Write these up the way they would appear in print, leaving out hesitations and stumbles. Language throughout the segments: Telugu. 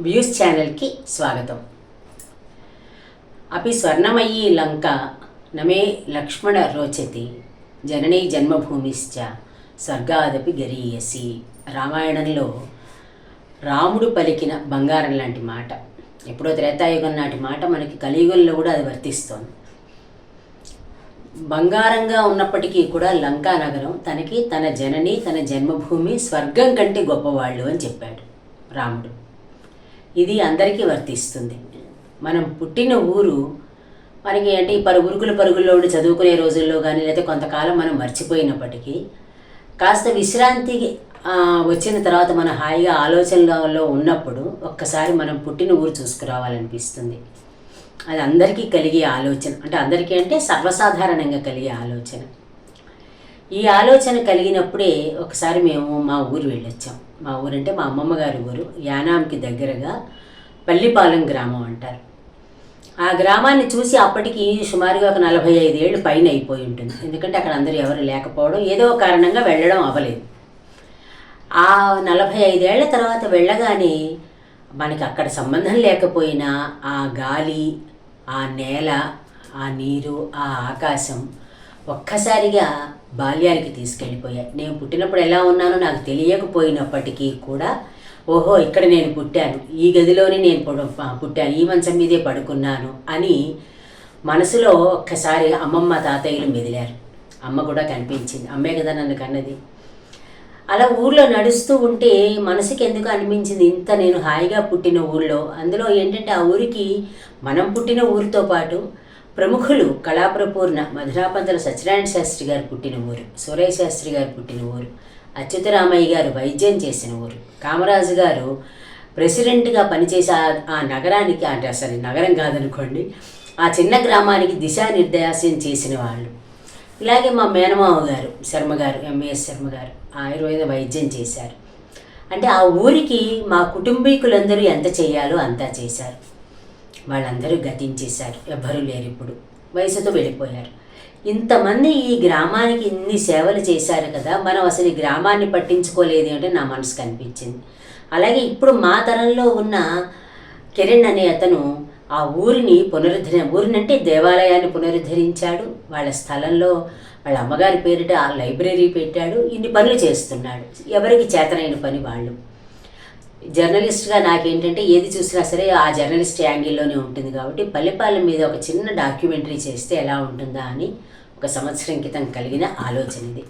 వ్యూస్ ఛానల్కి స్వాగతం. అపి స్వర్ణమయీ లంక నమే లక్ష్మణ రోచతి జననీ జన్మభూమిశ్చ స్వర్గాదపి గరీయసి. రామాయణంలో రాముడు పలికిన బంగారం లాంటి మాట, ఎప్పుడో త్రేతాయుగం నాటి మాట మనకి కలియుగంలో కూడా అది వర్తిస్తోంది. బంగారంగా ఉన్నప్పటికీ కూడా లంకా నగరం తనకి తన జనని తన జన్మభూమి స్వర్గం కంటే గొప్పవాళ్ళు అని చెప్పాడు రాముడు. ఇది అందరికీ వర్తిస్తుంది. మనం పుట్టిన ఊరు మనకి అంటే ఈ పరుగుల్లో ఉండి చదువుకునే రోజుల్లో కానీ లేకపోతే కొంతకాలం మనం మర్చిపోయినప్పటికీ కాస్త విశ్రాంతి వచ్చిన తర్వాత మన హాయిగా ఆలోచనలో ఉన్నప్పుడు ఒక్కసారి మనం పుట్టిన ఊరు చూసుకురావాలనిపిస్తుంది. అది అందరికీ కలిగే ఆలోచన, అంటే అందరికీ అంటే సర్వసాధారణంగా కలిగే ఆలోచన. ఈ ఆలోచన కలిగినప్పుడే ఒకసారి మేము మా ఊరు వెళ్ళొచ్చాం. మా ఊరంటే మా అమ్మమ్మ గారి ఊరు, యానాంకి దగ్గరగా పల్లిపాలెం గ్రామం అంటారు. ఆ గ్రామాన్ని చూసి అప్పటికి సుమారుగా ఒక 45 ఏళ్ళు పైన అయిపోయి ఉంటుంది. ఎందుకంటే అక్కడ అందరూ ఎవరు లేకపోవడం, ఏదో కారణంగా వెళ్ళడం అవ్వలేదు. ఆ 45 ఏళ్ల తర్వాత వెళ్ళగానే మనకి అక్కడ సంబంధం లేకపోయినా ఆ గాలి, ఆ నేల, ఆ నీరు, ఆ ఆకాశం ఒక్కసారిగా బాల్యానికి తీసుకెళ్ళిపోయాయి. నేను పుట్టినప్పుడు ఎలా ఉన్నానో నాకు తెలియకపోయినప్పటికీ కూడా ఓహో ఇక్కడ నేను పుట్టాను, ఈ గదిలోనే నేను పుట్టాను, ఈ మంచం మీదే పడుకున్నాను అని మనసులో ఒక్కసారి అమ్మమ్మ తాతయ్యలు మెదిలారు. అమ్మ కూడా కనిపించింది, అమ్మే కదా నన్ను కన్నది. అలా ఊర్లో నడుస్తూ ఉంటే మనసుకి ఎందుకు అనిపించింది, ఇంత నేను హాయిగా పుట్టిన ఊళ్ళో, అందులో ఏంటంటే ఆ ఊరికి మనం పుట్టిన ఊరితో పాటు ప్రముఖులు కళాప్రపూర్ణ మధురాపంతుల సత్యనారాయణ శాస్త్రి గారు పుట్టిన ఊరు, సూరయ్య శాస్త్రి గారు పుట్టిన ఊరు, అచ్యుతరామయ్య గారు వైద్యం చేసిన ఊరు, కామరాజు గారు ప్రెసిడెంట్గా పనిచేసే ఆ నగరానికి, అంటే అసలు నగరం కాదనుకోండి, ఆ చిన్న గ్రామానికి దిశానిర్దేశం చేసిన వాళ్ళు. ఇలాగే మా మేనమావ గారు శర్మ గారు, ఎంఏఎస్ శర్మ గారు ఆయుర్వేద వైద్యం చేశారు. అంటే ఆ ఊరికి మా కుటుంబీకులందరూ ఎంత చేయాలో అంతా చేశారు. వాళ్ళందరూ గతించేశారు, ఎవ్వరూ లేరు, ఇప్పుడు వయసుతో వెళ్ళిపోయారు. ఇంతమంది ఈ గ్రామానికి ఇన్ని సేవలు చేశారు కదా, మనం అసలు ఈ గ్రామాన్ని పట్టించుకోలేదు అంటే నా మనసుకు అనిపించింది. అలాగే ఇప్పుడు మా తరంలో ఉన్న కిరణ్ అనే అతను ఆ ఊరిని ఊరినంటే దేవాలయాన్ని పునరుద్ధరించాడు. వాళ్ళ స్థలంలో వాళ్ళ అమ్మగారి పేరిట ఆ లైబ్రరీ పెట్టాడు. ఇన్ని పనులు చేస్తున్నాడు, ఎవరికి చేతనైన పని వాళ్ళు. జర్నలిస్ట్గా నాకేంటంటే ఏది చూసినా సరే ఆ జర్నలిస్ట్ యాంగిల్లోనే ఉంటుంది కాబట్టి పల్లెపాలెం మీద ఒక చిన్న డాక్యుమెంటరీ చేస్తే ఎలా ఉంటుందా అని ఒక సంవత్సరం క్రితం కలిగిన ఆలోచన ఇది.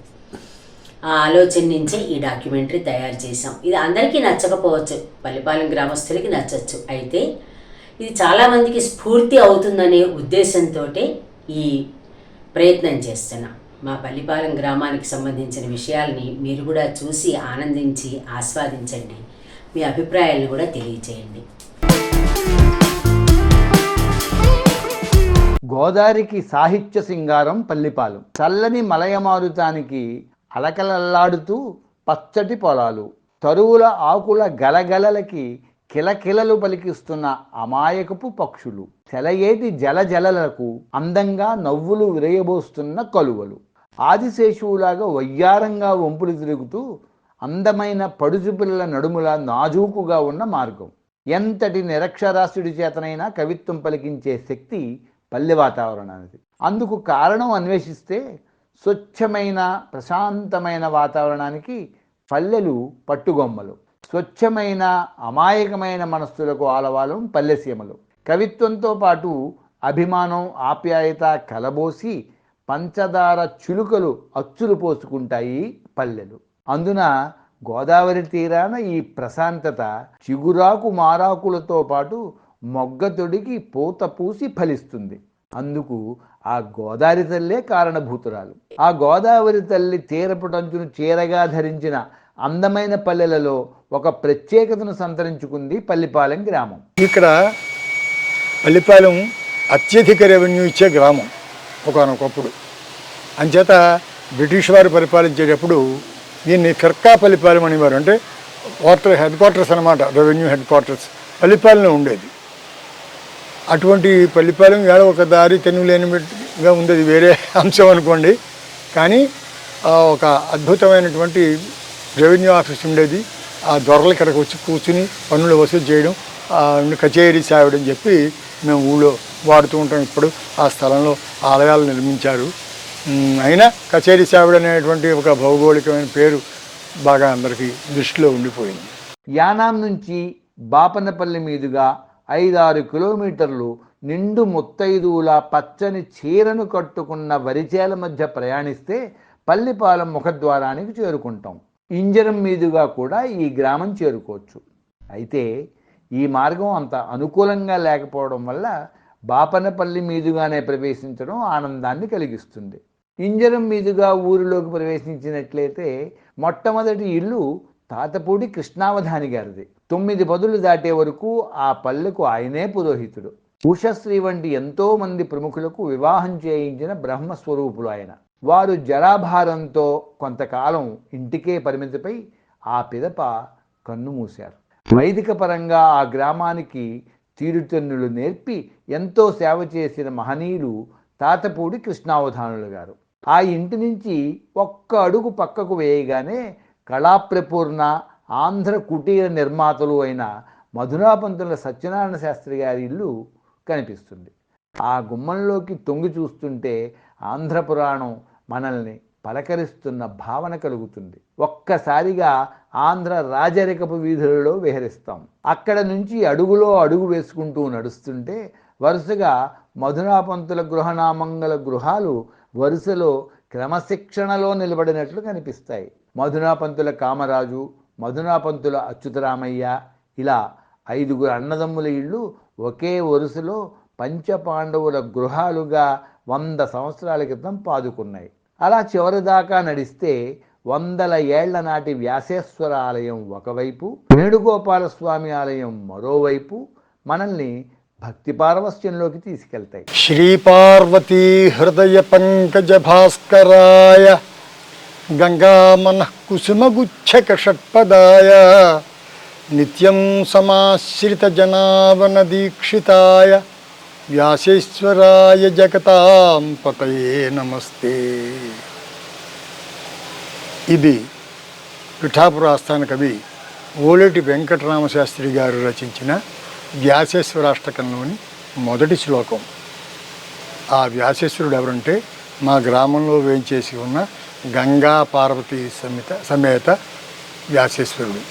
ఆ ఆలోచన నుంచే ఈ డాక్యుమెంటరీ తయారు చేసాం. ఇది అందరికీ నచ్చకపోవచ్చు, పల్లెపాలెం గ్రామస్తులకి నచ్చచ్చు, అయితే ఇది చాలామందికి స్ఫూర్తి అవుతుందనే ఉద్దేశంతో ఈ ప్రయత్నం చేస్తున్నాం. మా పల్లిపాలెం గ్రామానికి సంబంధించిన విషయాల్ని మీరు కూడా చూసి ఆనందించి ఆస్వాదించండి. మీ అభిప్రాయాలను కూడా తెలియచేయండి. గోదారికి సాహిత్య సింగారం పల్లిపాలెం. చల్లని మలయమారుతానికి అలకలల్లాడుతూ పచ్చటి పొలాలు, తరువుల ఆకుల గలగలలకి కిలకిలలు పలికిస్తున్న అమాయకపు పక్షులు, సెలయేటి జలజలలకు అందంగా నవ్వులు విరయబోస్తున్న కలువలు, ఆదిశేషువులాగా వయ్యారంగా వంపులు తిరుగుతూ అందమైన పడుచు పిల్లల నడుముల నాజూకుగా ఉన్న మార్గం. ఎంతటి నిరక్షరాస్యుడి చేతనైనా కవిత్వం పలికించే శక్తి పల్లె వాతావరణానికి. అందుకు కారణం అన్వేషిస్తే స్వచ్ఛమైన ప్రశాంతమైన వాతావరణానికి పల్లెలు పట్టుగొమ్మలు, స్వచ్ఛమైన అమాయకమైన మనస్సులకు ఆలవాలం పల్లెసీమలు. కవిత్వంతో పాటు అభిమానం, ఆప్యాయత కలబోసి పంచదార చిలుకలు అచ్చులు పోసుకుంటాయి పల్లెలు. అందున గోదావరి తీరాన ఈ ప్రశాంతత చిగురాకు మారాకులతో పాటు మొగ్గ తొడిగి పూత పూసి ఫలిస్తుంది. అందుకు ఆ గోదావరి తల్లే కారణభూతురాలు. ఆ గోదావరి తల్లి తీరపుటంచును చీరగా ధరించిన అందమైన పల్లెలలో ఒక ప్రత్యేకతను సంతరించుకుంది పల్లిపాలెం గ్రామం. ఇక్కడ పల్లిపాలెం అత్యధిక రెవెన్యూ ఇచ్చే గ్రామం ఒకనొకప్పుడు. అంచేత బ్రిటిష్ వారు పరిపాలించేటప్పుడు దీన్ని ఫిర్కాపల్లిపాలెం అనేవారు. అంటే హెడ్ క్వార్టర్స్ అనమాట, రెవెన్యూ హెడ్ క్వార్టర్స్ పల్లిపాలెంలో ఉండేది. అటువంటి పల్లిపాలెం ఏడ ఒక దారి తెన్నులేనిగా ఉండేది, వేరే అంశం అనుకోండి. కానీ ఒక అద్భుతమైనటువంటి రెవెన్యూ ఆఫీస్ ఉండేది. ఆ దొరలు ఇక్కడికి వచ్చి కూర్చుని పన్నులు వసూలు చేయడం, కచేరీ సావిడని చెప్పి మేము ఊళ్ళో వాడుతూ ఉంటాం. ఇప్పుడు ఆ స్థలంలో ఆలయాలు నిర్మించారు. అయినా కచేరీ సావిడ అనేటువంటి ఒక భౌగోళికమైన పేరు బాగా అందరికీ దృష్టిలో ఉండిపోయింది. యానాం నుంచి బాపనపల్లి మీదుగా 5-6 కిలోమీటర్లు నిండు ముత్తైదువుల పచ్చని చీరను కట్టుకున్న వరిచేల మధ్య ప్రయాణిస్తే పల్లిపాలెం ముఖద్వారానికి చేరుకుంటాం. ఇంజరం మీదుగా కూడా ఈ గ్రామం చేరుకోవచ్చు. అయితే ఈ మార్గం అంత అనుకూలంగా లేకపోవడం వల్ల బాపనపల్లి మీదుగానే ప్రవేశించడం ఆనందాన్ని కలిగిస్తుంది. ఇంజరం మీదుగా ఊరిలోకి ప్రవేశించినట్లయితే మొట్టమొదటి ఇల్లు తాతపూడి కృష్ణావధాని గారిది. 9 పదులు దాటే వరకు ఆ పల్లెకు ఆయనే పురోహితుడు. ఉషశ్రీ వంటి ఎంతో మంది ప్రముఖులకు వివాహం చేయించిన బ్రహ్మస్వరూపులు ఆయన. వారు జరాభారంతో కొంతకాలం ఇంటికే పరిమితిపై ఆ పిదప కన్ను మూశారు. వైదిక పరంగా ఆ గ్రామానికి తీరుతెన్నులు నేర్పి ఎంతో సేవ చేసిన మహనీయులు తాతపూడి కృష్ణావధానులు గారు. ఆ ఇంటి నుంచి ఒక్క అడుగు పక్కకు వేయగానే కళాప్రపూర్ణ ఆంధ్ర కుటీర నిర్మాతలు అయిన మధురాపంతుల సత్యనారాయణ శాస్త్రి గారి ఇల్లు కనిపిస్తుంది. ఆ గుమ్మంలోకి తొంగి చూస్తుంటే ఆంధ్ర పురాణం మనల్ని పలకరిస్తున్న భావన కలుగుతుంది. ఒక్కసారిగా ఆంధ్ర రాజరికపు వీధులలో విహరిస్తాం. అక్కడ నుంచి అడుగులో అడుగు వేసుకుంటూ నడుస్తుంటే వరుసగా మధురాపంతుల గృహనామంగల గృహాలు వరుసలో క్రమశిక్షణలో నిలబడినట్లు కనిపిస్తాయి. మధునాపంతుల కామరాజు, మధునాపంతుల అచ్యుతరామయ్య, ఇలా 5 అన్నదమ్ముల ఇళ్ళు ఒకే వరుసలో పంచపాండవుల గృహాలుగా 100 సంవత్సరాల క్రితం పాదుకున్నాయి. అలా చివరిదాకా నడిస్తే 100 ఏళ్ల నాటి వ్యాసేశ్వర ఆలయం ఒకవైపు, వేణుగోపాలస్వామి ఆలయం మరోవైపు మనల్ని భక్తి పారవస్యంలోకి తీసుకెళ్తాయి. శ్రీపార్వతీ హృదయ పంకజ భాస్కరాయ గంగామన కుసుమగుచ్చక షట్పదాయ నిత్యం సమాశ్రిత జనావన దీక్షితాయ వ్యాసేశ్వరాయ జగతాం పతయే నమస్తే. ఇది పిఠాపుర ఆస్థాన కవి ఓలేటి వెంకటరామశాస్త్రి గారు రచించిన వ్యాసేశ్వరాష్టకంలోని మొదటి శ్లోకం. ఆ వ్యాసేశ్వరుడు ఎవరంటే మా గ్రామంలో వేయించేసి ఉన్న గంగా పార్వతీ సమేత వ్యాసేశ్వరుడు.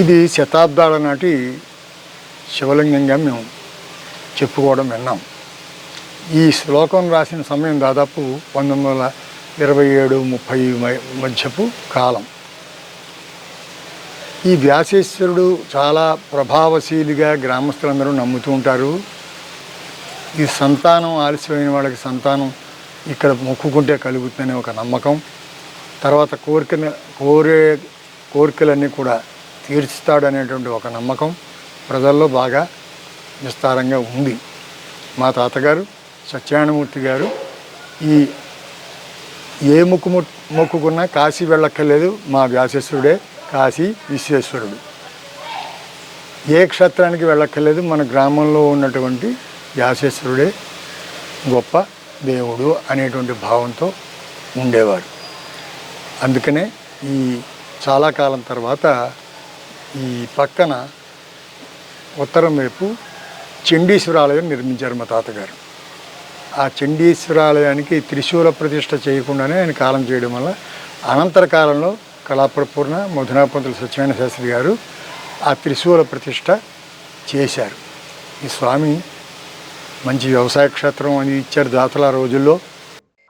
ఇది శతాబ్దాల నాటి శివలింగంగా మేము చెప్పుకోవడం విన్నాం. ఈ శ్లోకం రాసిన సమయం దాదాపు 1927-30 మధ్యపు కాలం. ఈ వ్యాసేశ్వరుడు చాలా ప్రభావశీలిగా గ్రామస్తులందరూ నమ్ముతూ ఉంటారు. ఈ సంతానం ఆలస్యమైన వాళ్ళకి సంతానం ఇక్కడ మొక్కుకుంటే కలుగుతుందనే ఒక నమ్మకం, తర్వాత కోరికలన్నీ కూడా తీర్చుతాడనేటువంటి ఒక నమ్మకం ప్రజల్లో బాగా విస్తారంగా ఉంది. మా తాతగారు సత్యనారాయణమూర్తి గారు ఏ మొక్కుకున్నా కాశీ వెళ్ళక్కర్లేదు, మా వ్యాసేశ్వరుడే కాశీ విశ్వేశ్వరుడు. ఏ క్షేత్రానికి వెళ్ళక్కర్లేదు, మన గ్రామంలో ఉన్నటువంటి వ్యాసేశ్వరుడే గొప్ప దేవుడు అనేటువంటి భావంతో ఉండేవారు. అందుకనే ఈ చాలా కాలం తర్వాత ఈ పక్కన ఉత్తరం వైపు చండీశ్వరాలయం నిర్మించారు మా తాతగారు. ఆ చండీశ్వరాలయానికి త్రిశూల ప్రతిష్ఠ చేయకుండానే ఆయన కాలం చేయడం వల్ల అనంతర కాలంలో కళాప్రపూర్ణ మధునాపంతుల సత్యనారాయణ శాస్త్రి గారు ఆ త్రిశూల ప్రతిష్ఠ చేశారు. ఈ స్వామి మంచి వ్యవసాయ క్షేత్రం అని ఇచ్చారు దాతల రోజుల్లో.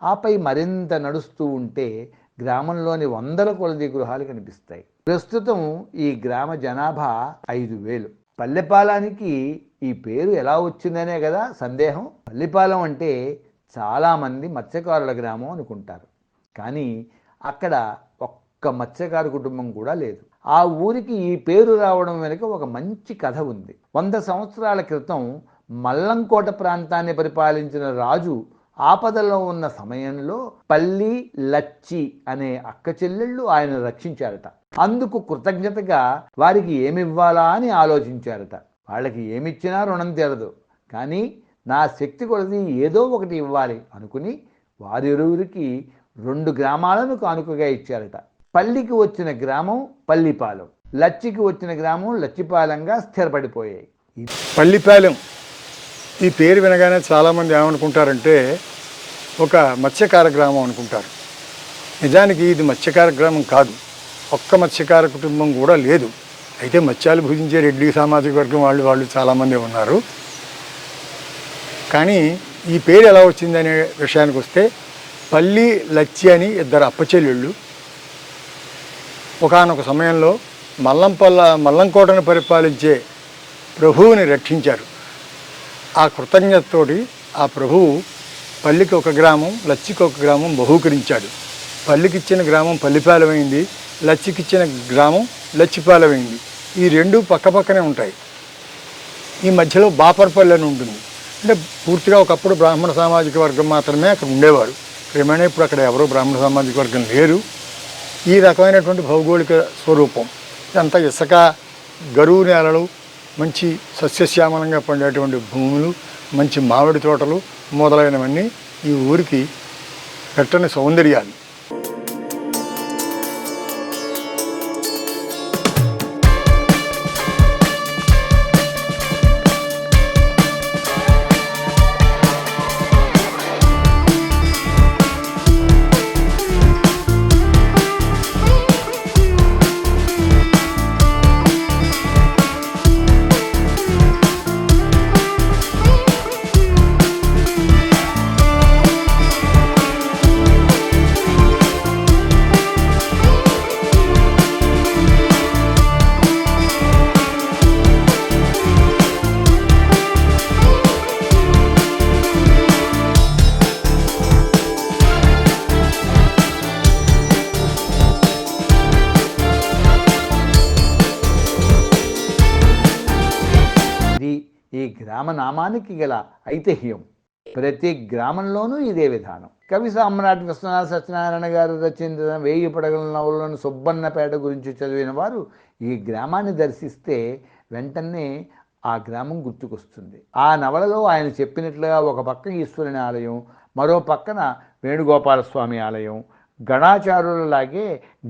ఆపై మరింత నడుస్తూ ఉంటే గ్రామంలోని 100 కొలది గృహాలు కనిపిస్తాయి. ప్రస్తుతం ఈ గ్రామ జనాభా 5,000. పల్లెపాలానికి ఈ పేరు ఎలా వచ్చిందనే కదా సందేహం. పల్లిపాలెం అంటే చాలామంది మత్స్యకారుల గ్రామం అనుకుంటారు, కానీ అక్కడ ఒక్క మత్స్యకారు కుటుంబం కూడా లేదు. ఆ ఊరికి ఈ పేరు రావడం వెనుక ఒక మంచి కథ ఉంది. 100 సంవత్సరాల క్రితం మల్లంకోట ప్రాంతాన్ని పరిపాలించిన రాజు ఆపదలో ఉన్న సమయంలో పల్లి లచ్చి అనే అక్క చెల్లెళ్ళు ఆయన రక్షించారట. అందుకు కృతజ్ఞతగా వారికి ఏమివ్వాలా అని ఆలోచించారట. వాళ్ళకి ఏమిచ్చినా రుణం తీరదు, కానీ నా శక్తి కొలది ఏదో ఒకటి ఇవ్వాలి అనుకుని వారిరువురికి 2 గ్రామాలను కానుకగా ఇచ్చారట. పల్లికి వచ్చిన గ్రామం పల్లిపాలెం, లచ్చికి వచ్చిన గ్రామం లచ్చిపాలెంగా స్థిరపడిపోయాయి. పల్లిపాలెం ఈ పేరు వినగానే చాలామంది ఏమనుకుంటారంటే ఒక మత్స్యకార గ్రామం అనుకుంటారు. నిజానికి ఇది మత్స్యకార గ్రామం కాదు. ఒక్క మత్స్యకార కుటుంబం కూడా లేదు. అయితే మత్స్యాలు భుజించే రెడ్డి సామాజిక వర్గం వాళ్ళు చాలామంది ఉన్నారు. కానీ ఈ పేరు ఎలా వచ్చిందనే విషయానికి వస్తే పల్లి లచ్చి అని ఇద్దరు అప్పచెల్లెళ్ళు ఒకానొక సమయంలో మల్లంకోటను పరిపాలించే ప్రభువుని రక్షించారు. ఆ కృతజ్ఞతతోటి ఆ ప్రభువు పల్లికి ఒక గ్రామం, లచ్చికి ఒక గ్రామం బహూకరించాడు. పల్లికి ఇచ్చిన గ్రామం పల్లిపాలెమైంది, లచ్చికి ఇచ్చిన గ్రామం లచ్చిపాలెమైంది. ఈ రెండు పక్కపక్కనే ఉంటాయి. ఈ మధ్యలో బాపర్పల్లి అని ఉంటుంది. అంటే పూర్తిగా ఒకప్పుడు బ్రాహ్మణ సామాజిక వర్గం మాత్రమే అక్కడ ఉండేవారు. క్రమేణా ఇప్పుడు అక్కడ ఎవరో బ్రాహ్మణ సామాజిక వర్గం లేరు. ఈ రకమైనటువంటి భౌగోళిక స్వరూపం ఇదంతా ఇసుక, గరువు నేలలు, మంచి సస్యశ్యామలంగా పండేటువంటి భూములు, మంచి మామిడి తోటలు మొదలైనవన్నీ ఈ ఊరికి పెట్టని సౌందర్యాలు. ఈ గ్రామనామానికి గల ఐతిహ్యం. ప్రతి గ్రామంలోనూ ఇదే విధానం. కవి సామ్రాట్ విశ్వనాథ సత్యనారాయణ గారు రచించిన 1000 పడగల నవలను సుబ్బన్నపేట గురించి చదివిన వారు ఈ గ్రామాన్ని దర్శిస్తే వెంటనే ఆ గ్రామం గుర్తుకొస్తుంది. ఆ నవలలో ఆయన చెప్పినట్లుగా ఒక పక్క ఈశ్వరుని ఆలయం, మరో పక్కన వేణుగోపాలస్వామి ఆలయం, గణాచారులలాగే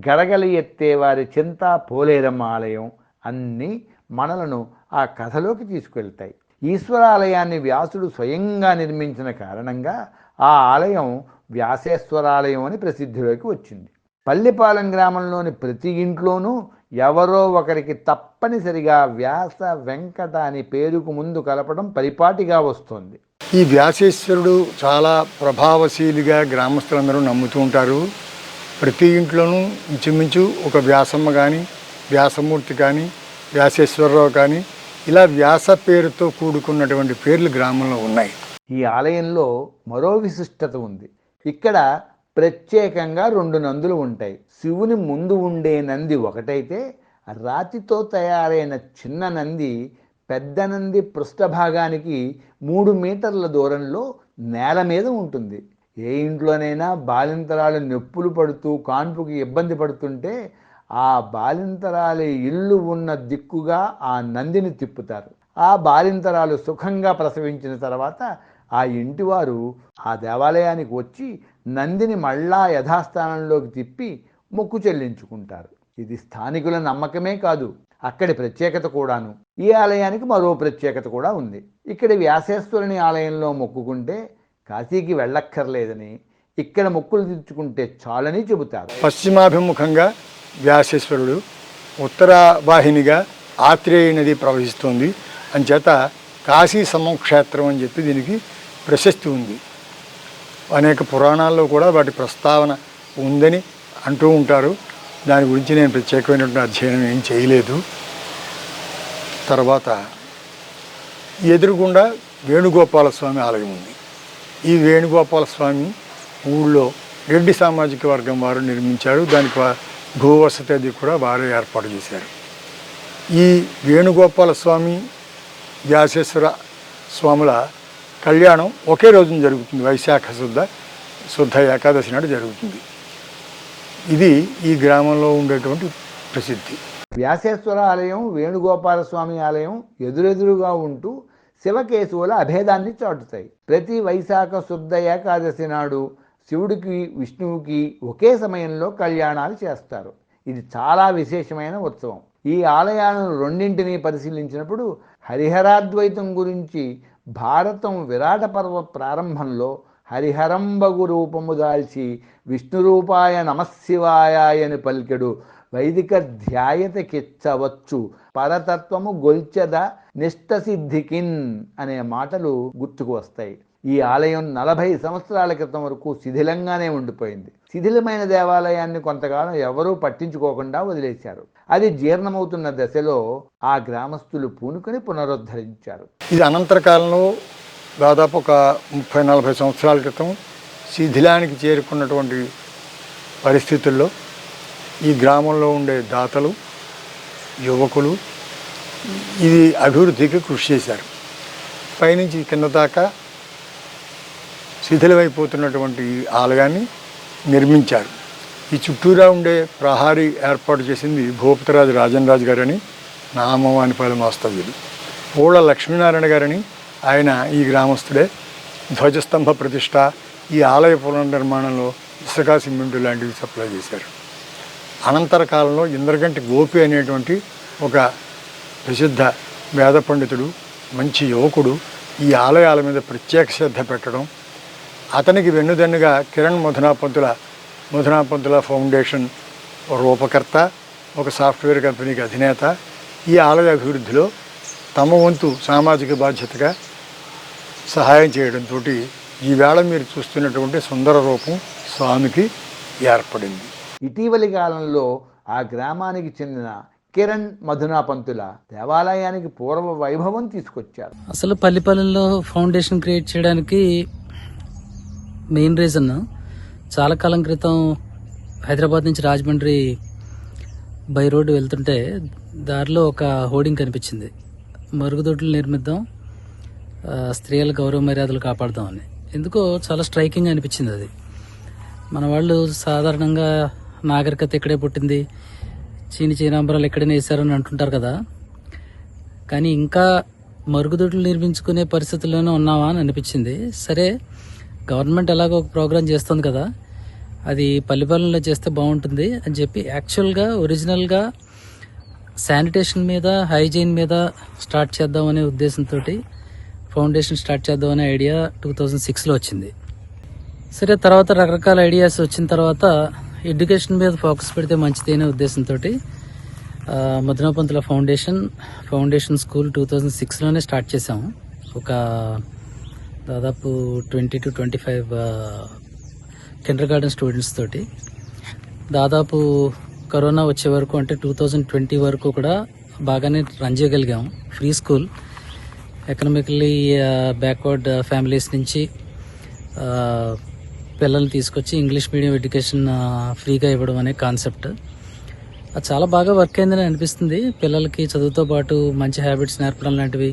గడగలి ఎత్తే వారి చింతా పోలేరమ్మ ఆలయం అన్నీ మనలను ఆ కథలోకి తీసుకెళ్తాయి. ఈశ్వరాలయాన్ని వ్యాసుడు స్వయంగా నిర్మించిన కారణంగా ఆ ఆలయం వ్యాసేశ్వరాలయం అని ప్రసిద్ధిలోకి వచ్చింది. పల్లిపాలెం గ్రామంలోని ప్రతి ఇంట్లోనూ ఎవరో ఒకరికి తప్పనిసరిగా వ్యాస వెంకట అని పేరుకు ముందు కలపడం పరిపాటిగా వస్తుంది. ఈ వ్యాసేశ్వరుడు చాలా ప్రభావశీలిగా గ్రామస్తులందరూ నమ్ముతూ ఉంటారు. ప్రతి ఇంట్లోనూ ఇంచుమించు ఒక వ్యాసమ్మ కానీ, వ్యాసమూర్తి కానీ, వ్యాసేశ్వరరావు కానీ ఇలా వ్యాస పేరుతో కూడుకున్నటువంటి పేర్లు గ్రామంలో ఉన్నాయి. ఈ ఆలయంలో మరో విశిష్టత ఉంది. ఇక్కడ ప్రత్యేకంగా 2 నందులు ఉంటాయి. శివుని ముందు ఉండే నంది ఒకటైతే రాతితో తయారైన చిన్న నంది పెద్ద నంది పృష్ఠభాగానికి 3 మీటర్ల దూరంలో నేల మీద ఉంటుంది. ఏ ఇంట్లోనైనా బాలింతరాలు నొప్పులు పడుతూ కాన్పుకి ఇబ్బంది పడుతుంటే ఆ బాలింతరాలి ఇల్లు ఉన్న దిక్కుగా ఆ నందిని తిప్పుతారు. ఆ బాలింతరాలు సుఖంగా ప్రసవించిన తర్వాత ఆ ఇంటివారు ఆ దేవాలయానికి వచ్చి నందిని మళ్ళా యథాస్థానంలోకి తిప్పి మొక్కు చెల్లించుకుంటారు. ఇది స్థానికుల నమ్మకమే కాదు, అక్కడి ప్రత్యేకత కూడాను. ఈ ఆలయానికి మరో ప్రత్యేకత కూడా ఉంది. ఇక్కడి వ్యాసేశ్వరుని ఆలయంలో మొక్కుకుంటే కాశీకి వెళ్ళక్కర్లేదని, ఇక్కడ మొక్కులు తీర్చుకుంటే చాలని చెబుతారు. పశ్చిమాభిముఖంగా వ్యాసేశ్వరుడు, ఉత్తర వాహినిగా ఆత్రేయ నది ప్రవహిస్తుంది. అంచేత కాశీ సమక్షేత్రం అని చెప్పి దీనికి ప్రశస్తి ఉంది. అనేక పురాణాల్లో కూడా వాటి ప్రస్తావన ఉందని అంటూ ఉంటారు. దాని గురించి నేను ప్రత్యేకమైనటువంటి అధ్యయనం ఏం చేయలేదు. తర్వాత ఎదురుగుండా వేణుగోపాలస్వామి ఆలయం ఉంది. ఈ వేణుగోపాలస్వామి ఊళ్ళో రెడ్డి సామాజిక వర్గం వారు నిర్మించారు. దానికి భూవసతి అది కూడా వారే ఏర్పాటు చేశారు. ఈ వేణుగోపాలస్వామి, వ్యాసేశ్వర స్వాముల కళ్యాణం ఒకే రోజున జరుగుతుంది. వైశాఖ శుద్ధ ఏకాదశి నాడు జరుగుతుంది. ఇది ఈ గ్రామంలో ఉండేటువంటి ప్రసిద్ధి. వ్యాసేశ్వర ఆలయం, వేణుగోపాలస్వామి ఆలయం ఎదురెదురుగా ఉంటూ శివకేశవుల అభేదాన్ని చాటుతాయి. ప్రతి వైశాఖ శుద్ధ ఏకాదశి నాడు శివుడికి విష్ణువుకి ఒకే సమయంలో కళ్యాణాలు చేస్తారు. ఇది చాలా విశేషమైన ఉత్సవం. ఈ ఆలయాలను రెండింటినీ పరిశీలించినప్పుడు హరిహరాద్వైతం గురించి భారతం విరాట పర్వ ప్రారంభంలో హరిహరంబగు రూపము దాల్చి విష్ణు రూపాయ నమశివాయ అని పలికెడు వైదిక ధ్యాయతకిచ్చవచ్చు పరతత్వము గొల్చెద నిష్టసిద్ధికిన్ అనే మాటలు గుర్తుకు వస్తాయి. ఈ ఆలయం 40 సంవత్సరాల క్రితం వరకు శిథిలంగానే ఉండిపోయింది. శిథిలమైన దేవాలయాన్ని కొంతకాలం ఎవరూ పట్టించుకోకుండా వదిలేశారు. అది జీర్ణమవుతున్న దశలో ఆ గ్రామస్తులు పూనుకొని పునరుద్ధరించారు. ఇది అనంతర కాలంలో దాదాపు ఒక 30-40 సంవత్సరాల క్రితం శిథిలానికి చేరుకున్నటువంటి పరిస్థితుల్లో ఈ గ్రామంలో ఉండే దాతలు, యువకులు ఇది అభివృద్ధికి కృషి చేశారు. పైనుంచి కింద దాకా శిథిలమైపోతున్నటువంటి ఆలయాన్ని నిర్మించారు. ఈ చుట్టూరా ఉండే ప్రహారీ ఏర్పాటు చేసింది భూపతిరాజు రాజన్ గారని నామవానిపాలెం వాస్తవ్యులు. పూళ్ళ లక్ష్మీనారాయణ గారని ఆయన ఈ గ్రామస్తుడే. ధ్వజస్తంభ ప్రతిష్ట, ఈ ఆలయ పునర్నిర్మాణంలో ఇసుక సిమెంటు లాంటివి సప్లై చేశారు. అనంతర కాలంలో ఇంద్రగంటి గోపి అనేటువంటి ఒక ప్రసిద్ధ వేద పండితుడు, మంచి యువకుడు ఈ ఆలయాల మీద ప్రత్యేక శ్రద్ధ పెట్టడం, అతనికి వెన్నుదన్నుగా కిరణ్ మధునాపంతుల ఫౌండేషన్ రూపకర్త, ఒక సాఫ్ట్వేర్ కంపెనీకి అధినేత, ఈ ఆలయ అభివృద్ధిలో తమ వంతు సామాజిక బాధ్యతగా సహాయం చేయడంతో ఈవేళ మీరు చూస్తున్నటువంటి సుందర రూపం స్వామికి ఏర్పడింది. ఇటీవలి కాలంలో ఆ గ్రామానికి చెందిన కిరణ్ మధునాపంతుల దేవాలయానికి పూర్వ వైభవం తీసుకొచ్చారు. అసలు పల్లిపల్లిలో ఫౌండేషన్ క్రియేట్ చేయడానికి మెయిన్ రీజన్, చాలా కాలం క్రితం హైదరాబాద్ నుంచి రాజమండ్రి బై రోడ్డు వెళ్తుంటే దారిలో ఒక హోర్డింగ్ కనిపించింది, మరుగుదొడ్లు నిర్మిద్దాం, స్త్రీల గౌరవ మర్యాదలు కాపాడదామని. ఎందుకో చాలా స్ట్రైకింగ్ అనిపించింది అది. మన వాళ్ళు సాధారణంగా నాగరికత ఇక్కడే పుట్టింది, చీనాంబరాలు ఎక్కడైనా వేశారని అంటుంటారు కదా, కానీ ఇంకా మరుగుదొడ్లు నిర్మించుకునే పరిస్థితుల్లోనే ఉన్నావా అని అనిపించింది. సరే, గవర్నమెంట్ ఎలాగో ఒక ప్రోగ్రాం చేస్తుంది కదా, అది పల్లిపాలెంలో చేస్తే బాగుంటుంది అని చెప్పి యాక్చువల్గా ఒరిజినల్గా శానిటేషన్ మీద, హైజీన్ మీద స్టార్ట్ చేద్దామనే ఉద్దేశంతో ఫౌండేషన్ స్టార్ట్ చేద్దామనే ఐడియా 2006లో వచ్చింది. సరే, తర్వాత రకరకాల ఐడియాస్ వచ్చిన తర్వాత ఎడ్యుకేషన్ మీద ఫోకస్ పెడితే మంచిది అనే ఉద్దేశంతో మధునాపంతుల ఫౌండేషన్ స్కూల్ 2006లోనే స్టార్ట్ చేసాము. ఒక దాదాపు 20 to 25 కిండర్ గార్డెన్ స్టూడెంట్స్ తోటి. దాదాపు కరోనా వచ్చే వరకు, అంటే 2020 వరకు కూడా బాగానే రన్ చేయగలిగాము. Free school, economically backward families నుంచి పిల్లల్ని తీసుకొచ్చి ఇంగ్లీష్ మీడియం ఎడ్యుకేషన్ ఫ్రీగా ఇవ్వడం అనే కాన్సెప్ట్. అది చాలా బాగా వర్క్ అయిందని అనిపిస్తుంది. పిల్లలకి చదువుతో పాటు మంచి హ్యాబిట్స్ నేర్పడం లాంటివి,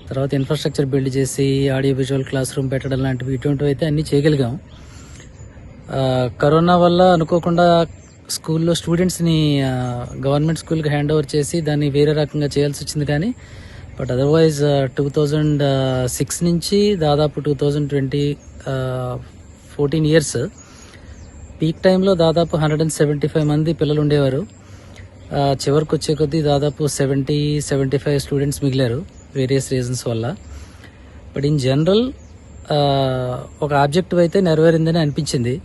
తర్వాత ఇన్ఫ్రాస్ట్రక్చర్ బిల్డ్ చేసి ఆడియో విజువల్ క్లాస్ రూమ్ పెట్టడం లాంటివి, ఇటువంటివి అయితే అన్నీ చేయగలిగాం. కరోనా వల్ల అనుకోకుండా స్కూల్లో స్టూడెంట్స్ని గవర్నమెంట్ స్కూల్కి హ్యాండ్ ఓవర్ చేసి దాన్ని వేరే రకంగా చేయాల్సి వచ్చింది. కానీ బట్ అదర్వైజ్ 2006 నుంచి దాదాపు 2020 14 ఇయర్స్ పీక్ టైంలో దాదాపు 175 మంది పిల్లలు ఉండేవారు. చివరికి వచ్చే కొద్దీ దాదాపు 70-75 స్టూడెంట్స్ మిగిలారు వేరియస్ రీజన్స్ వల్ల. బట్ ఇన్ జనరల్ ఒక ఆబ్జెక్టివ్ అయితే నెరవేరిందని అనిపించింది.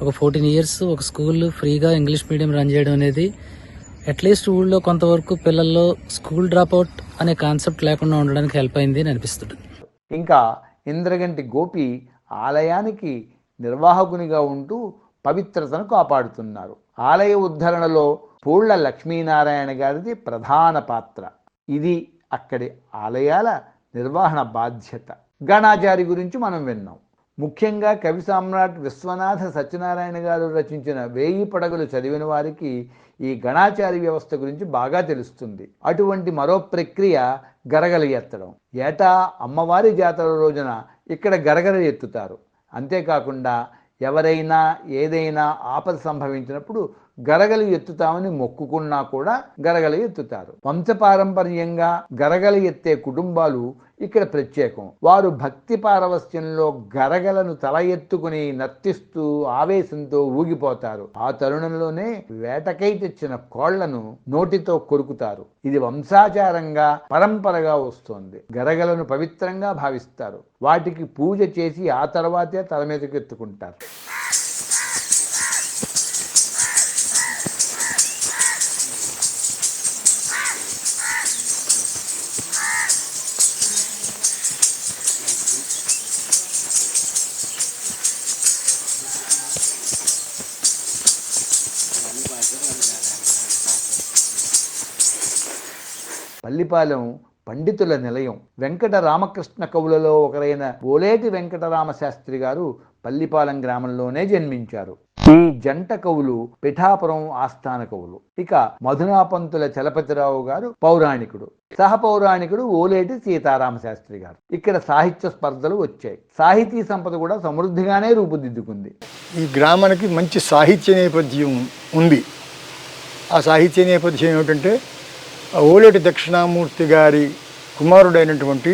ఒక 14 ఇయర్స్ ఒక స్కూల్ ఫ్రీగా ఇంగ్లీష్ మీడియం రన్ చేయడం అనేది అట్లీస్ట్ ఊళ్ళో కొంతవరకు పిల్లల్లో స్కూల్ డ్రాప్ అవుట్ అనే కాన్సెప్ట్ లేకుండా ఉండడానికి హెల్ప్ అయింది అని అనిపిస్తుంది. ఇంకా ఇంద్రగంటి గోపి ఆలయానికి నిర్వాహకునిగా ఉంటూ పవిత్రతను కాపాడుతున్నారు. ఆలయ ఉద్ధరణలో పూళ్ళ లక్ష్మీనారాయణ గారిది ప్రధాన పాత్ర. ఇది అక్కడి ఆలయాల నిర్వహణ బాధ్యత. గణాచారి గురించి మనం విన్నాం. ముఖ్యంగా కవి సామ్రాట్ విశ్వనాథ సత్యనారాయణ గారు రచించిన 1000 పడగలు చదివిన వారికి ఈ గణాచారి వ్యవస్థ గురించి బాగా తెలుస్తుంది. అటువంటి మరో ప్రక్రియ గరగలు ఎత్తడం. ఏటా అమ్మవారి జాతర రోజున ఇక్కడ గరగలు ఎత్తుతారు. అంతేకాకుండా ఎవరైనా ఏదైనా ఆపద సంభవించినప్పుడు గరగలు ఎత్తుతామని మొక్కుకున్నా కూడా గరగలు ఎత్తుతారు. వంశపారంపర్యంగా గరగలు ఎత్తే కుటుంబాలు ఇక్కడ ప్రత్యేకం. వారు భక్తి పారవస్యంలో గరగలను తల ఎత్తుకుని నర్తిస్తూ ఆవేశంతో ఊగిపోతారు. ఆ తరుణంలోనే వేటకై తెచ్చిన కోళ్లను నోటితో కొరుకుతారు. ఇది వంశాచారంగా పరంపరగా వస్తోంది. గరగలను పవిత్రంగా భావిస్తారు. వాటికి పూజ చేసి ఆ తర్వాతే తల మీదకి ఎత్తుకుంటారు. పల్లిపాలెం పండితుల నిలయం. వెంకట రామకృష్ణ కవులలో ఒకరైన ఓలేటి వెంకటరామ శాస్త్రి గారు పల్లిపాలెం గ్రామంలోనే జన్మించారు. ఈ జంట కవులు పిఠాపురం ఆస్థాన కవులు. ఇక మధునాపంతుల చలపతిరావు గారు పౌరాణికుడు, సహపౌరాణికుడు ఓలేటి సీతారామ శాస్త్రి గారు. ఇక్కడ సాహిత్య స్పర్ధలు వచ్చాయి. సాహితీ సంపద కూడా సమృద్ధిగానే రూపుదిద్దుకుంది. ఈ గ్రామానికి మంచి సాహిత్య నేపథ్యం ఉంది. ఆ సాహిత్య నేపథ్యం ఏమిటంటే, ఓలేటి దక్షిణామూర్తి గారి కుమారుడైనటువంటి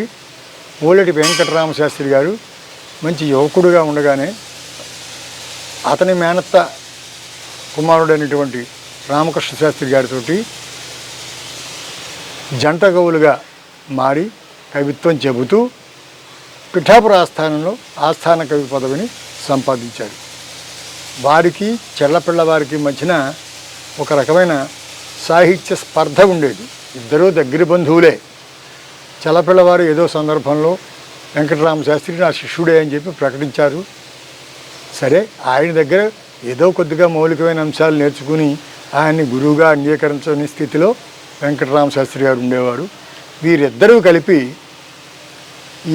ఓలేటి వెంకటరామ శాస్త్రి గారు మంచి యువకుడుగా ఉండగానే అతని మేనత్త కుమారుడైనటువంటి రామకృష్ణ శాస్త్రి గారితో జంట కవులుగా మారి కవిత్వం చెబుతూ పిఠాపుర ఆస్థానంలో ఆస్థాన కవి పదవిని సంపాదించారు. వారికి చెల్లపిల్లవారికి మధ్యన ఒక రకమైన సాహిత్య స్పర్ధ ఉండేది. ఇద్దరూ దగ్గర బంధువులే. చల్లపిల్లవారు ఏదో సందర్భంలో వెంకటరామ శాస్త్రి నా శిష్యుడే అని చెప్పి ప్రకటించారు. సరే, ఆయన దగ్గర ఏదో కొద్దిగా మౌలికమైన అంశాలు నేర్చుకుని ఆయన్ని గురువుగా అంగీకరించని స్థితిలో వెంకటరామ శాస్త్రి గారు ఉండేవారు. వీరిద్దరూ కలిపి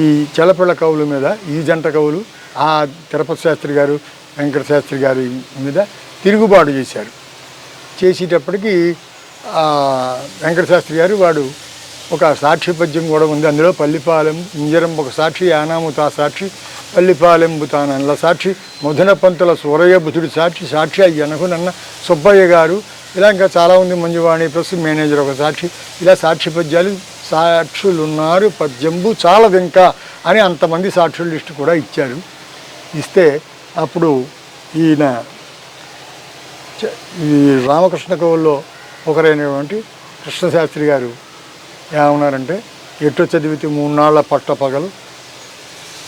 ఈ చల్లపిల్ల కవుల మీద, ఈ జంట కవులు ఆ తిరుపతి శాస్త్రి గారు వెంకట శాస్త్రి గారి మీద తిరుగుబాటు చేశారు. చేసేటప్పటికి వెంకట శాస్త్రి గారు వాడు ఒక సాక్షి పద్యం కూడా ఉంది. అందులో పల్లిపాలెం ఇంజరం ఒక సాక్షి, యానాముతా సాక్షి, పల్లిపాలెం బుతానల్ల సాక్షి, మధున పంతుల సూరయ్య బుధుడి సాక్షి, సాక్షి అయ్యనకు నన్న సుబ్బయ్య గారు, ఇలా ఇంకా చాలా ఉంది. మంజువాణి ప్లస్ మేనేజర్ ఒక సాక్షి. ఇలా సాక్షి పద్యాలు సాక్షులున్నారు, పద్యంబు చాలదు ఇంకా అని అంతమంది సాక్షుల లిస్టు కూడా ఇచ్చారు. ఇస్తే అప్పుడు ఈయన ఈ రామకృష్ణ కవుల్లో ఒకరైనటువంటి కృష్ణశాస్త్రి గారు ఏమన్నారంటే, ఎటు చదివితే 3 నాళ్ళ పట్టపగలు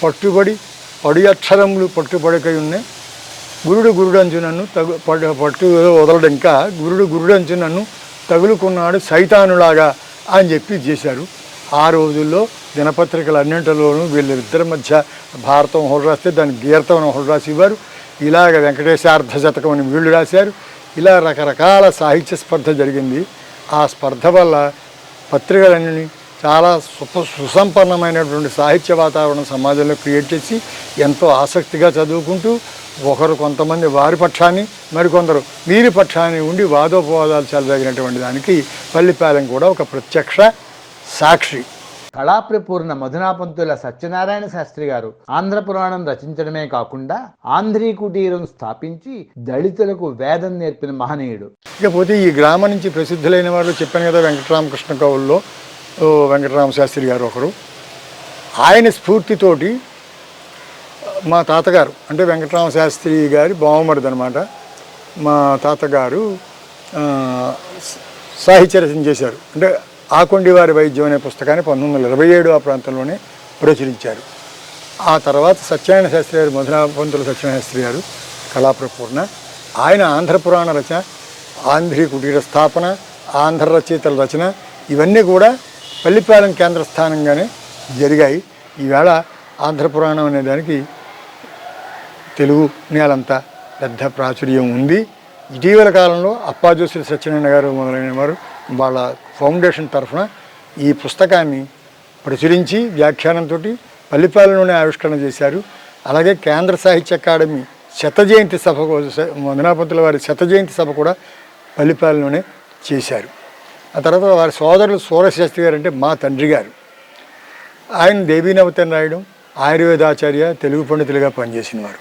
పట్టుబడి పడి అక్షరములు పట్టుబడికై ఉన్నాయి, గురుడు అంచు నన్ను పట్టు వదలడు, ఇంకా గురుడు అంచు నన్ను తగులుకున్నాడు సైతానులాగా అని చెప్పి చేశారు. ఆ రోజుల్లో దినపత్రికలు అన్నింటిలోనూ వీళ్ళిద్దరి మధ్య భారతం ఒకటి రాస్తే దాని గీర్తం ఒకటి రాసేవారు. ఇలాగ వెంకటేశార్ధ శతకం అని వీళ్ళు రాశారు. ఇలా రకరకాల సాహిత్య స్పర్ధ జరిగింది. ఆ స్పర్ధ వల్ల పత్రికలన్నీ చాలా సుసంపన్నమైనటువంటి సాహిత్య వాతావరణం సమాజంలో క్రియేట్ చేసి ఎంతో ఆసక్తిగా చదువుకుంటూ ఒకరు కొంతమంది వారి పక్షాన్ని, మరికొందరు వీరి పక్షాన్ని ఉండి వాదోపవాదాలు చెలదగినటువంటి దానికి పల్లిపాలెం కూడా ఒక ప్రత్యక్ష సాక్షి. కళాప్రపూర్ణ మధునాపంతుల సత్యనారాయణ శాస్త్రి గారు ఆంధ్ర పురాణం రచించడమే కాకుండా ఆంధ్రీ కుటీరం స్థాపించి దళితులకు వేదం నేర్పిన మహనీయుడు. ఇకపోతే ఈ గ్రామం నుంచి ప్రసిద్ధులైన వాళ్ళు చెప్పాను కదా, వెంకటరామకృష్ణ కవుల్లో వెంకటరామ శాస్త్రి గారు ఒకరు. ఆయన స్ఫూర్తితోటి మా తాతగారు, అంటే వెంకటరామ శాస్త్రి గారి బావమరిది అనమాట, మా తాతగారు సాహిత్య రచన చేశారు. అంటే ఆకొండివారి వైద్యం అనే పుస్తకాన్ని 1927 ఆ ప్రాంతంలోనే ప్రచురించారు. ఆ తర్వాత సత్యనారాయణ శాస్త్రి గారు, మధునాపంతుల సత్యనారాయణ శాస్త్రి గారు కళాప్రపూర్ణ, ఆయన ఆంధ్ర పురాణ రచన, ఆంధ్రీ కుటీర స్థాపన, ఆంధ్ర రచయితల రచన ఇవన్నీ కూడా పల్లిపాలెం కేంద్ర స్థానంగానే జరిగాయి. ఈవేళ ఆంధ్ర పురాణం అనే దానికి తెలుగు నేలంతా పెద్ద ప్రాచుర్యం ఉంది. ఇటీవల కాలంలో అప్పాజోసి సత్యనారాయణ గారు మొదలైన వారు వాళ్ళ ఫౌండేషన్ తరఫున ఈ పుస్తకాన్ని ప్రచురించి వ్యాఖ్యానంతో పల్లిపాలెంలోనే ఆవిష్కరణ చేశారు. అలాగే కేంద్ర సాహిత్య అకాడమీ శతజయంతి సభ, మధునాపంతుల వారి శతజయంతి సభ కూడా పల్లిపాలెంలోనే చేశారు. ఆ తర్వాత వారి సోదరులు సూరశాస్త్రి గారు, అంటే మా తండ్రి గారు, ఆయన దేవీనవతని రాయడం, ఆయుర్వేదాచార్య, తెలుగు పండితులుగా పనిచేసిన వారు.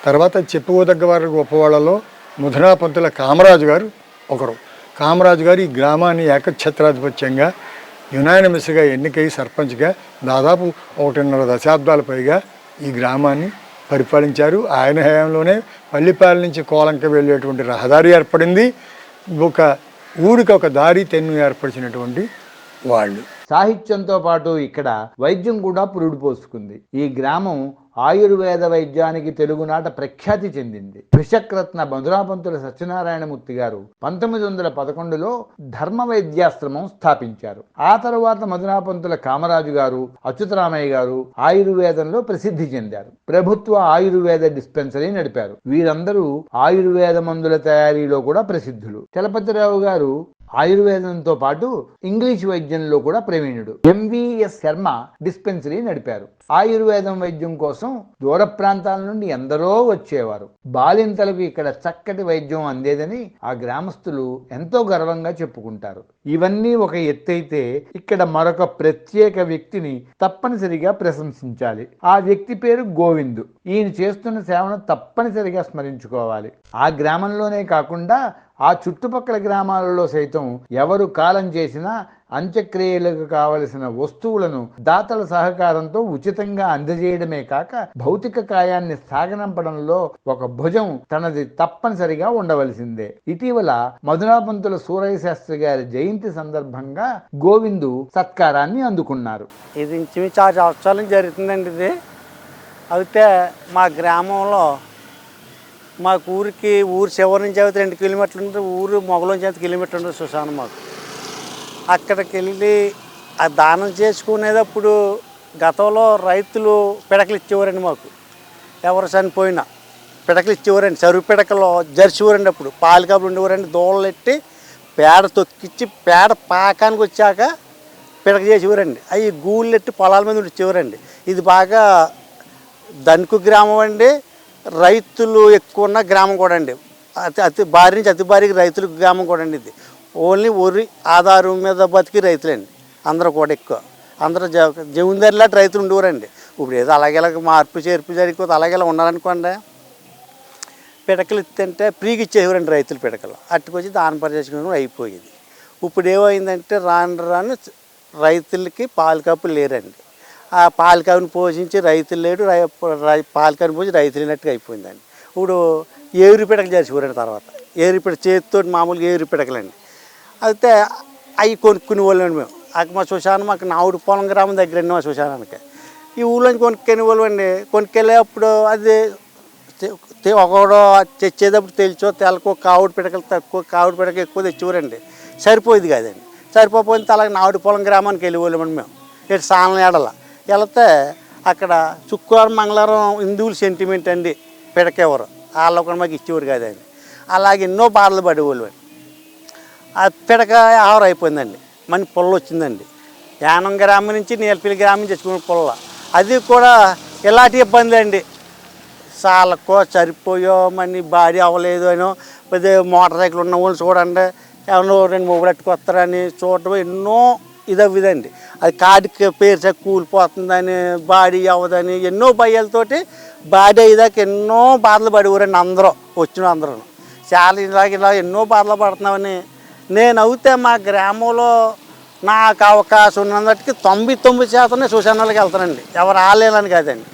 తర్వాత చెప్పుకోదగ్గ వారి గొప్పవాళ్లలో మధునాపంతుల కామరాజు గారు ఒకరు. కామరాజు గారు ఈ గ్రామాన్ని ఏకఛత్రాధిపత్యంగా యునానిమస్గా ఎన్నికై సర్పంచ్గా దాదాపు 1.5 దశాబ్దాల పైగా ఈ గ్రామాన్ని పరిపాలించారు. ఆయన హయాంలోనే పల్లిపాలెం నుంచి కోలంక వెళ్ళేటువంటి రహదారి ఏర్పడింది. ఒక ఊరికి ఒక దారి తెన్ను ఏర్పరిచినటువంటి వాళ్ళు. సాహిత్యంతో పాటు ఇక్కడ వైద్యం కూడా పురుడు పోసుకుంది. ఈ గ్రామం ఆయుర్వేద వైద్యానికి తెలుగునాట ప్రఖ్యాతి చెందింది. కృషక్రత్న మధురాపంతుల సత్యనారాయణమూర్తి గారు 1911లో ధర్మ వైద్యాశ్రమం స్థాపించారు. ఆ తరువాత మధురాపంతుల కామరాజు గారు, అచ్యుతరామయ్య గారు ఆయుర్వేదంలో ప్రసిద్ధి చెందారు. ప్రభుత్వ ఆయుర్వేద డిస్పెన్సరీ నడిపారు. వీరందరూ ఆయుర్వేద మందుల తయారీలో కూడా ప్రసిద్ధులు. చలపతిరావు గారు ఆయుర్వేదంతో పాటు ఇంగ్లీష్ వైద్యంలో కూడా ప్రవీణుడు. ఎంవిఎస్ శర్మ డిస్పెన్సరీ నడిపారు. ఆయుర్వేదం వైద్యం కోసం దూర ప్రాంతాల నుండి ఎందరో వచ్చేవారు. బాలింతలకు ఇక్కడ చక్కటి వైద్యం అందేదని ఆ గ్రామస్తులు ఎంతో గర్వంగా చెప్పుకుంటారు. ఇవన్నీ ఒక ఎత్తైతే ఇక్కడ మరొక ప్రత్యేక వ్యక్తిని తప్పనిసరిగా ప్రశంసించాలి. ఆ వ్యక్తి పేరు గోవిందు. ఈయన చేస్తున్న సేవను తప్పనిసరిగా స్మరించుకోవాలి. ఆ గ్రామంలోనే కాకుండా ఆ చుట్టుపక్కల గ్రామాలలో సైతం ఎవరు కాలం చేసినా అంత్యక్రియలకు కావలసిన వస్తువులను దాతల సహకారంతో ఉచితంగా అందజేయడమే కాక భౌతిక కాయాన్ని సాగనంపడంలో ఒక భుజం తనది తప్పనిసరిగా ఉండవలసిందే. ఇటీవల మధురాపంతుల సూరయ్య శాస్త్రి గారి జయంతి సందర్భంగా గోవిందు సత్కారాన్ని అందుకున్నారు. ఇది ఇంచుమించు 6 సంవత్సరాలు జరుగుతుందండి. ఇది అయితే మా గ్రామంలో మాకు ఊరు చివరి నుంచి అయితే 2 కిలోమీటర్లు ఉంటుంది. ఊరు మొగలోంచి 5 కిలోమీటర్లు ఉంటుంది శ్మశానం మాకు. అక్కడికి వెళ్ళి ఆ దానం చేసుకునేటప్పుడు గతంలో రైతులు పిడకలు ఇచ్చేవారండి మాకు. ఎవరు చనిపోయినా పిడకలు ఇచ్చేవారండి. చెరువు పిడకలో జరిచేవారండి. అప్పుడు పాలు కాపులు ఉండేవారండి. దూడలు ఎట్టి పేడ తొక్కిచ్చి పేడ పాకానికి వచ్చాక పిడక చేసేవారండి. అవి గూళ్ళు ఎట్టి పొలాల మీద ఇచ్చేవారండి. ఇది బాగా ధనికు గ్రామం అండి. రైతులు ఎక్కువ ఉన్న గ్రామం కూడా అండి. అతి భారీ నుంచి అతి భారీకి రైతుల గ్రామం కూడా అండి. ఇది ఓన్లీ వరి ఆధారం మీద బతికి రైతులండి అందరూ కూడా. ఎక్కువ అందరూ జమీందారులాంటి రైతులు ఉండేవారండి. ఇప్పుడు ఏదో అలాగే మార్పు చేర్పు జరిగిపోతే అలాగే ఉన్నారనుకోండి. పిడకలు ఇస్తుంటే ఫ్రీగా ఇచ్చేవారండి రైతులు పిడకలు. అట్టుకొచ్చి దాన పరిచేసుకుని అయిపోయేది. ఇప్పుడు ఏమైందంటే రాను రైతులకి పాలు కప్పులు లేరండి. ఆ పాలకాయను పోషించి రైతులు లేడు, పాలకాయను పోసి రైతులు లేనట్టుగా అయిపోయిందండి. ఇప్పుడు ఏరు పిడకలు చేసేవారండి. తర్వాత ఏరు పిడక చేతితో మామూలుగా ఏరు పిడకలండి. అయితే అవి కొనుక్కునే వాళ్ళండి మేము. మా శ్మశానం మాకు నావుడు పొలం గ్రామం దగ్గరండి. మా శ్మశానానికి ఈ ఊళ్ళోంచి కొనుక్కునే వాళ్ళు అండి. కొనుక్కెళ్ళేప్పుడు అది ఒకడో తెచ్చేటప్పుడు తెలిచో తెలకో కావుడు పిడకలు తక్కువ కావుడు పిడక ఎక్కువ తెచ్చేవారండి. సరిపోయేది కాదండి. సరిపోతే అలాగే నావుడు పొలం గ్రామానికి వెళ్ళేవాళ్ళమండి మేము. ఇటు సాలం ఏడల వెళితే అక్కడ శుక్రవారం మంగళవారం హిందువులు సెంటిమెంట్ అండి పిడకెవరు వాళ్ళు కూడా మాకు ఇచ్చేవారు కాదండి. అలాగే ఎన్నో బాధలు పడేవాళ్ళు అండి. ఆ పిడక ఆహారం అయిపోయిందండి. మన పొల్ల వచ్చిందండి. యానం గ్రామం నుంచి నీలపల్లి గ్రామం తెచ్చుకున్న పొల్ల. అది కూడా ఇలాంటి ఇబ్బంది అండి. సాలకో సరిపోయో మన భారీ అవ్వలేదు అనో పెద్ద మోటార్ సైకిల్ ఉన్న వాళ్ళు చూడండి ఎవరో 2 మూడు పట్టుకొస్తారని చూడటం ఎన్నో ఇది అవ్వదండి. అది కాడికి పేరు కూలిపోతుందని బాడీ అవ్వదని ఎన్నో భయాలతోటి బాడీ అయ్యేదాకా ఎన్నో బాధలు పడేవారండి. అందరూ వచ్చిన అందరూ చాలా ఇలా ఎన్నో బాధలు పడుతున్నామని నేను అవుతే మా గ్రామంలో నాకు అవకాశం ఉన్నందుకు 99% శ్మశానాలకు వెళ్తానండి. ఎవరు రాలేదని కాదండి.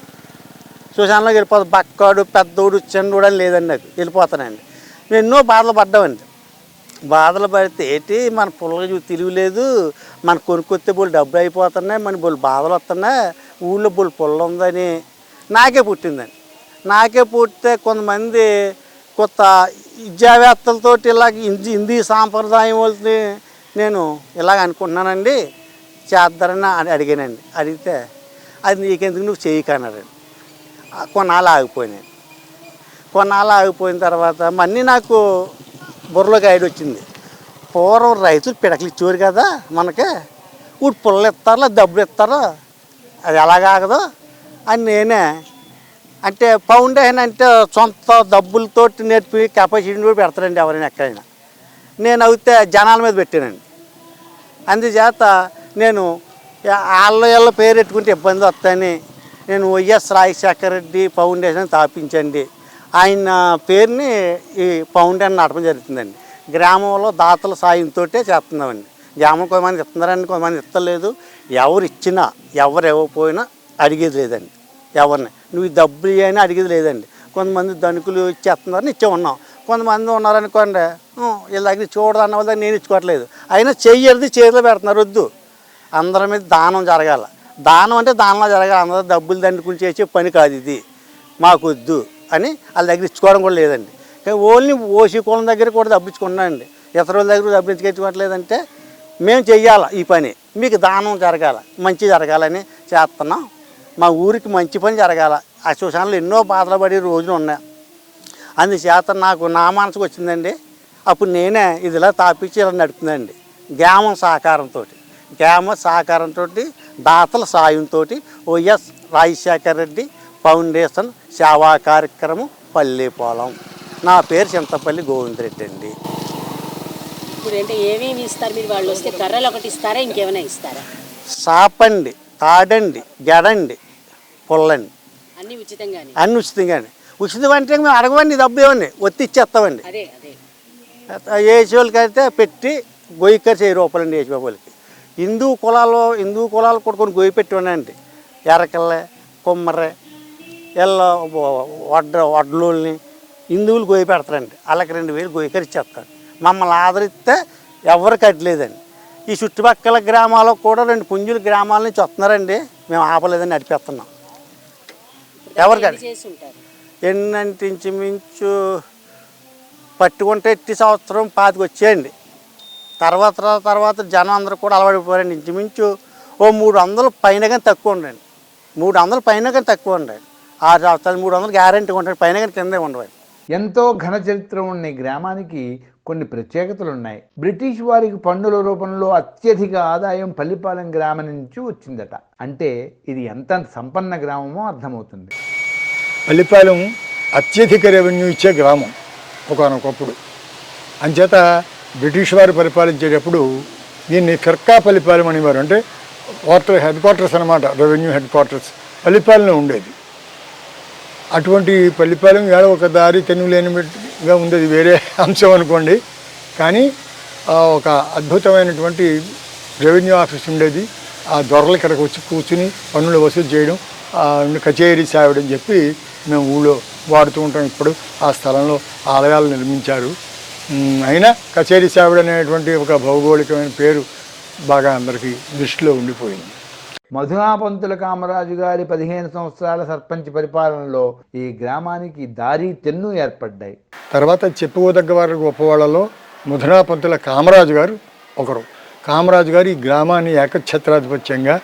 శ్మశానంలోకి వెళ్ళిపోతాను. బక్కాడు పెద్దోడు చిన్నోడు అని లేదండి. నాకు వెళ్ళిపోతానండి. నేను ఎన్నో బాధలు పడ్డామండి. బాధలు పడితే ఏంటి మన పుల్లగా తెలియలేదు, మన కొనుక్కొస్తే బోళ్ళు డబ్బులు అయిపోతున్నాయి, మన బోళ్ళు బాధలు వస్తున్నాయి, ఊళ్ళో బోళ్ళు పుల్ల ఉందని నాకే పుట్టిందండి. నాకే పుట్టితే కొంతమంది కొత్త విద్యావేత్తలతో ఇలాగ హిందీ సాంప్రదాయం వాళ్ళని నేను ఇలాగ అనుకుంటున్నానండి చేద్దారని అడిగానండి. అడిగితే అది నీకెందుకు నువ్వు చేయకన్నారండి. కొన్నాళ్ళు ఆగిపోయినాయి. కొన్నాళ్ళు ఆగిపోయిన తర్వాత మళ్ళీ నాకు బుర్రలోకి ఐడి వచ్చింది. పూర్వం రైతులు పిడకలు ఇచ్చేవారు కదా మనకి, ఇప్పుడు పుల్లలు ఇస్తారో డబ్బులు ఇస్తారో అది ఎలాగాగదో అని నేనే అంటే ఫౌండేషన్ అంటే సొంత డబ్బులతో నేర్పి కెపాసిటీని కూడా పెడతారండి ఎవరైనా ఎక్కడైనా. నేను అయితే జనాల మీద పెట్టానండి. అందుచేత నేను వాళ్ళ పేరు పెట్టుకుంటే ఇబ్బంది వస్తాయని నేను వైఎస్ రాజశేఖర రెడ్డి ఫౌండేషన్ స్థాపించండి. ఆయన పేరుని ఈ ఫౌండేషన్ నడపడం జరుగుతుందండి. గ్రామంలో దాతల సాయంతో చేస్తున్నామండి. గ్రామం కొంతమంది ఇస్తున్నారండి, కొంతమంది ఇస్తలేదు. ఎవరు ఇచ్చినా ఎవరు ఇవ్వకపోయినా అడిగేది లేదండి. ఎవరిని నువ్వు డబ్బులు ఇవ్వని అడిగేది లేదండి. కొంతమంది ధనికులు ఇచ్చేస్తున్నారని ఇచ్చే ఉన్నాం. కొంతమంది ఉన్నారనుకోండి వీళ్ళ దగ్గర ఇచ్చుకోవడం అన్న వాళ్ళ దగ్గర నేను ఇచ్చుకోవట్లేదు. అయినా చెయ్యది చేతిలో పెడుతున్నారు. వద్దు, అందరి మీద దానం జరగాల. దానం అంటే దానంలో జరగాలి. అందరూ డబ్బులు దండుకుని చేసే పని కాదు ఇది, మాకు వద్దు అని వాళ్ళ దగ్గర ఇచ్చుకోవడం కూడా లేదండి. కానీ ఓన్లీ ఓసీ కులం దగ్గర కూడా డబ్బించుకున్నానండి. ఇతరుల దగ్గర డబ్బించుకెచ్చుకోవట్లేదంటే మేము చెయ్యాలి ఈ పని, మీకు దానం జరగాల, మంచి జరగాలని చేస్తున్నాం. మా ఊరికి మంచి పని జరగాల. ఆ శ్మశానంలో ఎన్నో బాధలు పడే రోజులు ఉన్నాయి. అందుచేత నాకు నా మనసుకు వచ్చిందండి. అప్పుడు నేనే ఇదిలా తాపించి ఇలా నడుపుతుందండి. గ్రామం సహకారంతో దాతల సాయంతో వైఎస్ రాజశేఖర రెడ్డి ఫౌండేషన్ సేవా కార్యక్రమం పల్లెపోలం. నా పేరు చింతపల్లి గోవిందరెడ్డి అండి. ఇప్పుడు అంటే ఏమేమి ఇస్తారు మీరు? వాళ్ళు వస్తే కర్రలు ఒకటి ఇస్తారా, ఇంకేమైనా ఇస్తారా? సాపండి, తాడండి, గెడండి, పుల్లండి, అన్నీ ఉచితంగానే? అన్నీ ఉచితంగానే. ఉచితం అంటే మేము అడగవండి, డబ్బు ఇవ్వండి, ఒత్తి ఇచ్చేస్తామండి. అదే అదే ఏసీ వాళ్ళకి అయితే పెట్టి గొయ్యికర్ 1000 రూపాయలండి ఏసీ బాబులకి. హిందూ కులాలు కూడా కొన్ని గొయ్యి పెట్టి ఉన్నాయండి. ఎరకల్లే, కుమ్మర్రే, ఎల్లో వడ్లోల్ని హిందువులు గొయ్యి పెడతారండి. వాళ్ళకి 2000 గొయ్యికర్ ఇచ్చేస్తారు. మమ్మల్ని ఆదరిస్తే ఎవరు కట్టలేదండి. ఈ చుట్టుపక్కల గ్రామాలకు కూడా 2 పుంజుల గ్రామాల నుంచి వస్తున్నారండి. మేము ఆపలేదని నడిపేస్తున్నాం. ఎవరు కట్టి ఎన్నంటి ఇంచుమించు పట్టుకుంటే ఎట్టి సంవత్సరం 25 వచ్చేయండి. తర్వాత జనం అందరూ కూడా అలవాడిపోయారండి. ఇంచుమించు 300 పైన కానీ తక్కువ ఉండండి. 300 పైన కానీ తక్కువ ఉండండి. 6 సంవత్సరాలు 300 గ్యారెంటీ ఉంటాయి, పైన కానీ కిందే ఉండవండి. ఎంతో ఘన చరిత్ర ఉన్న ఈ గ్రామానికి కొన్ని ప్రత్యేకతలు ఉన్నాయి. బ్రిటిష్ వారికి పన్నుల రూపంలో అత్యధిక ఆదాయం పల్లిపాలెం గ్రామం నుంచి వచ్చిందట. అంటే ఇది ఎంత సంపన్న గ్రామమో అర్థమవుతుంది. పల్లిపాలెం అత్యధిక రెవెన్యూ ఇచ్చే గ్రామం ఒకనొకప్పుడు. అంచేత బ్రిటిష్ వారు పరిపాలించేటప్పుడు దీన్ని ఫిర్కా పల్లిపాలెం అనేవారు. అంటే హెడ్ క్వార్టర్స్ అనమాట, రెవెన్యూ హెడ్ క్వార్టర్స్ పల్లిపాలెంలో ఉండేది. అటువంటి పల్లిపాలెం ఏడ ఒక దారి తెన్నులేనిగా ఉంది, అది వేరే అంశం అనుకోండి. కానీ ఒక అద్భుతమైనటువంటి రెవెన్యూ ఆఫీస్ ఉండేది. ఆ దొరలు ఇక్కడికి వచ్చి కూర్చుని పన్నులు వసూలు చేయడం, కచేరీ సావిడ అని చెప్పి మేము ఊళ్ళో వాడుతూ ఉంటాం. ఇప్పుడు ఆ స్థలంలో ఆలయాలు నిర్మించారు. అయినా కచేరీ సావిడ అనేటువంటి ఒక భౌగోళికమైన పేరు బాగా అందరికీ దృష్టిలో ఉండిపోయింది. మధునాపంతుల కామరాజు గారి 15 సంవత్సరాల సర్పంచ్ పరిపాలనలో ఈ గ్రామానికి దారి తెన్ను ఏర్పడ్డాయి. తర్వాత చెప్పుకోదగ్గ వారి గొప్పవాళ్లలో మధునాపంతుల కామరాజు గారు ఒకరు. కామరాజు గారు ఈ గ్రామాన్ని ఏకఛత్రాధిపత్యంగా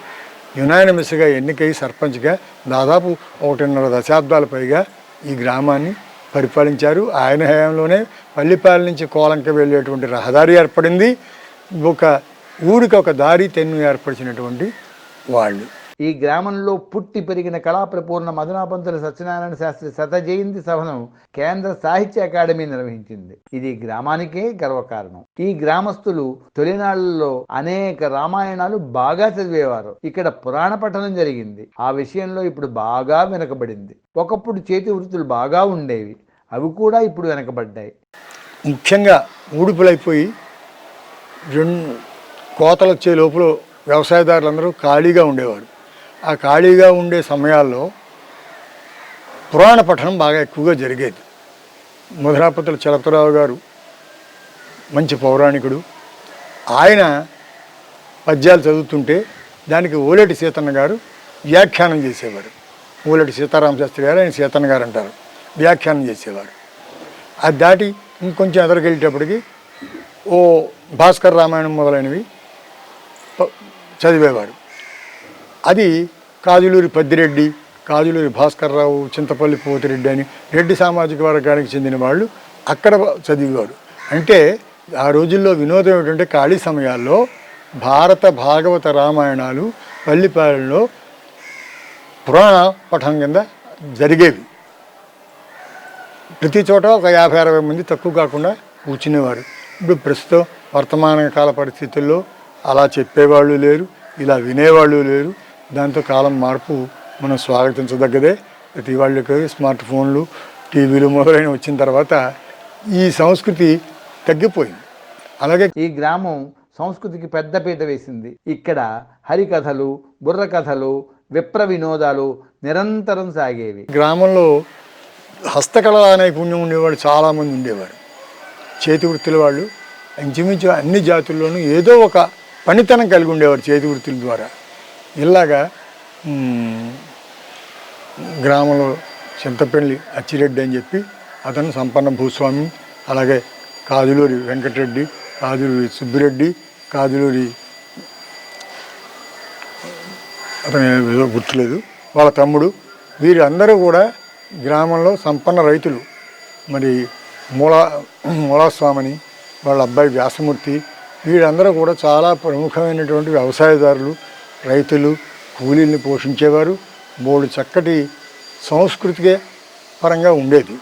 యునానిమస్గా ఎన్నికై సర్పంచ్గా దాదాపు 1.5 దశాబ్దాల పైగా ఈ గ్రామాన్ని పరిపాలించారు. ఆయన హయాంలోనే పల్లిపాలెం నుంచి కోలంక వెళ్ళేటువంటి రహదారి ఏర్పడింది. ఒక ఊరికి ఒక దారి తెన్ను ఏర్పరిచినటువంటి వాళ్ళు. ఈ గ్రామంలో పుట్టి పెరిగిన కళాప్రపూర్ణ మధునాపంతుల సత్యనారాయణ శాస్త్రి శత జయంతి సభను కేంద్ర సాహిత్య అకాడమీ నిర్వహించింది. ఇది గ్రామానికే గర్వకారణం. ఈ గ్రామస్తులు తొలినాళ్లలో అనేక రామాయణాలు బాగా చదివేవారు. ఇక్కడ పురాణ పఠనం జరిగింది. ఆ విషయంలో ఇప్పుడు బాగా వెనకబడింది. ఒకప్పుడు చేతి వృత్తులు బాగా ఉండేవి, అవి కూడా ఇప్పుడు వెనకబడ్డాయి. ముఖ్యంగా ఊడుపులైపోయి కోతలు వచ్చే లోపల వ్యవసాయదారులందరూ ఖాళీగా ఉండేవారు. ఆ ఖాళీగా ఉండే సమయాల్లో పురాణ పఠనం బాగా ఎక్కువగా జరిగేది. మధునాపంతుల చలపతిరావు గారు మంచి పౌరాణికుడు. ఆయన పద్యాలు చదువుతుంటే దానికి ఓలేటి సీతన్న గారు వ్యాఖ్యానం చేసేవారు. ఓలేటి సీతారామ శాస్త్రి గారు, ఆయన సీతన్న గారు అంటారు, వ్యాఖ్యానం చేసేవారు. అది దాటి ఇంకొంచెం ఎదరికెళ్ళేటప్పటికి భాస్కర్ రామాయణం మొదలైనవి చదివేవారు. అది కాజులూరి పద్దిరెడ్డి, కాజులూరి భాస్కర్రావు, చింతపల్లి పోతిరెడ్డి అని రెడ్డి సామాజిక వర్గానికి చెందిన వాళ్ళు అక్కడ చదివేవారు. అంటే ఆ రోజుల్లో వినోదం ఏమిటంటే ఖాళీ సమయాల్లో భారత భాగవత రామాయణాలు పల్లిపాలెంలో పురాణ పఠనం కింద జరిగేవి. ప్రతి చోట ఒక 50-60 మంది తక్కువ కాకుండా కూర్చునేవారు. ఇప్పుడు ప్రస్తుతం వర్తమాన కాల పరిస్థితుల్లో అలా చెప్పేవాళ్ళు లేరు, ఇలా వినేవాళ్ళు లేరు. దాంతో కాలం మార్పు మనం స్వాగతించదగ్గదే. ప్రతి వాళ్ళకి స్మార్ట్ ఫోన్లు, టీవీలు మొదలైన వచ్చిన తర్వాత ఈ సంస్కృతి తగ్గిపోయింది. అలాగే ఈ గ్రామం సంస్కృతికి పెద్దపీట వేసింది. ఇక్కడ హరికథలు, బుర్రకథలు, విప్ర వినోదాలు నిరంతరం సాగేవి. గ్రామంలో హస్తకళా నైపుణ్యం ఉండేవాళ్ళు చాలామంది ఉండేవారు. చేతి వృత్తుల వాళ్ళు ఇంచుమించు అన్ని జాతుల్లోనూ ఏదో ఒక పనితనం కలిగి ఉండేవారు చేతి వృత్తుల ద్వారా. ఇలాగా గ్రామంలో చింతపల్లి అచ్చిరెడ్డి అని చెప్పి అతను సంపన్న భూస్వామి, అలాగే కాదులూరి వెంకటరెడ్డి, కాదులూరి సుబ్బిరెడ్డి, కాదులూరి అతను ఏదో గుర్తులేదు, వాళ్ళ తమ్ముడు, వీరందరూ కూడా గ్రామంలో సంపన్న రైతులు. మరి మూలాస్వామిని, వాళ్ళ అబ్బాయి వ్యాసమూర్తి, వీరందరూ కూడా చాలా ప్రముఖమైనటువంటి వ్యవసాయదారులు, రైతులు, కూలీల్ని పోషించేవారు. మూడు చక్కటి సంస్కృతికే పరంగా ఉండేది.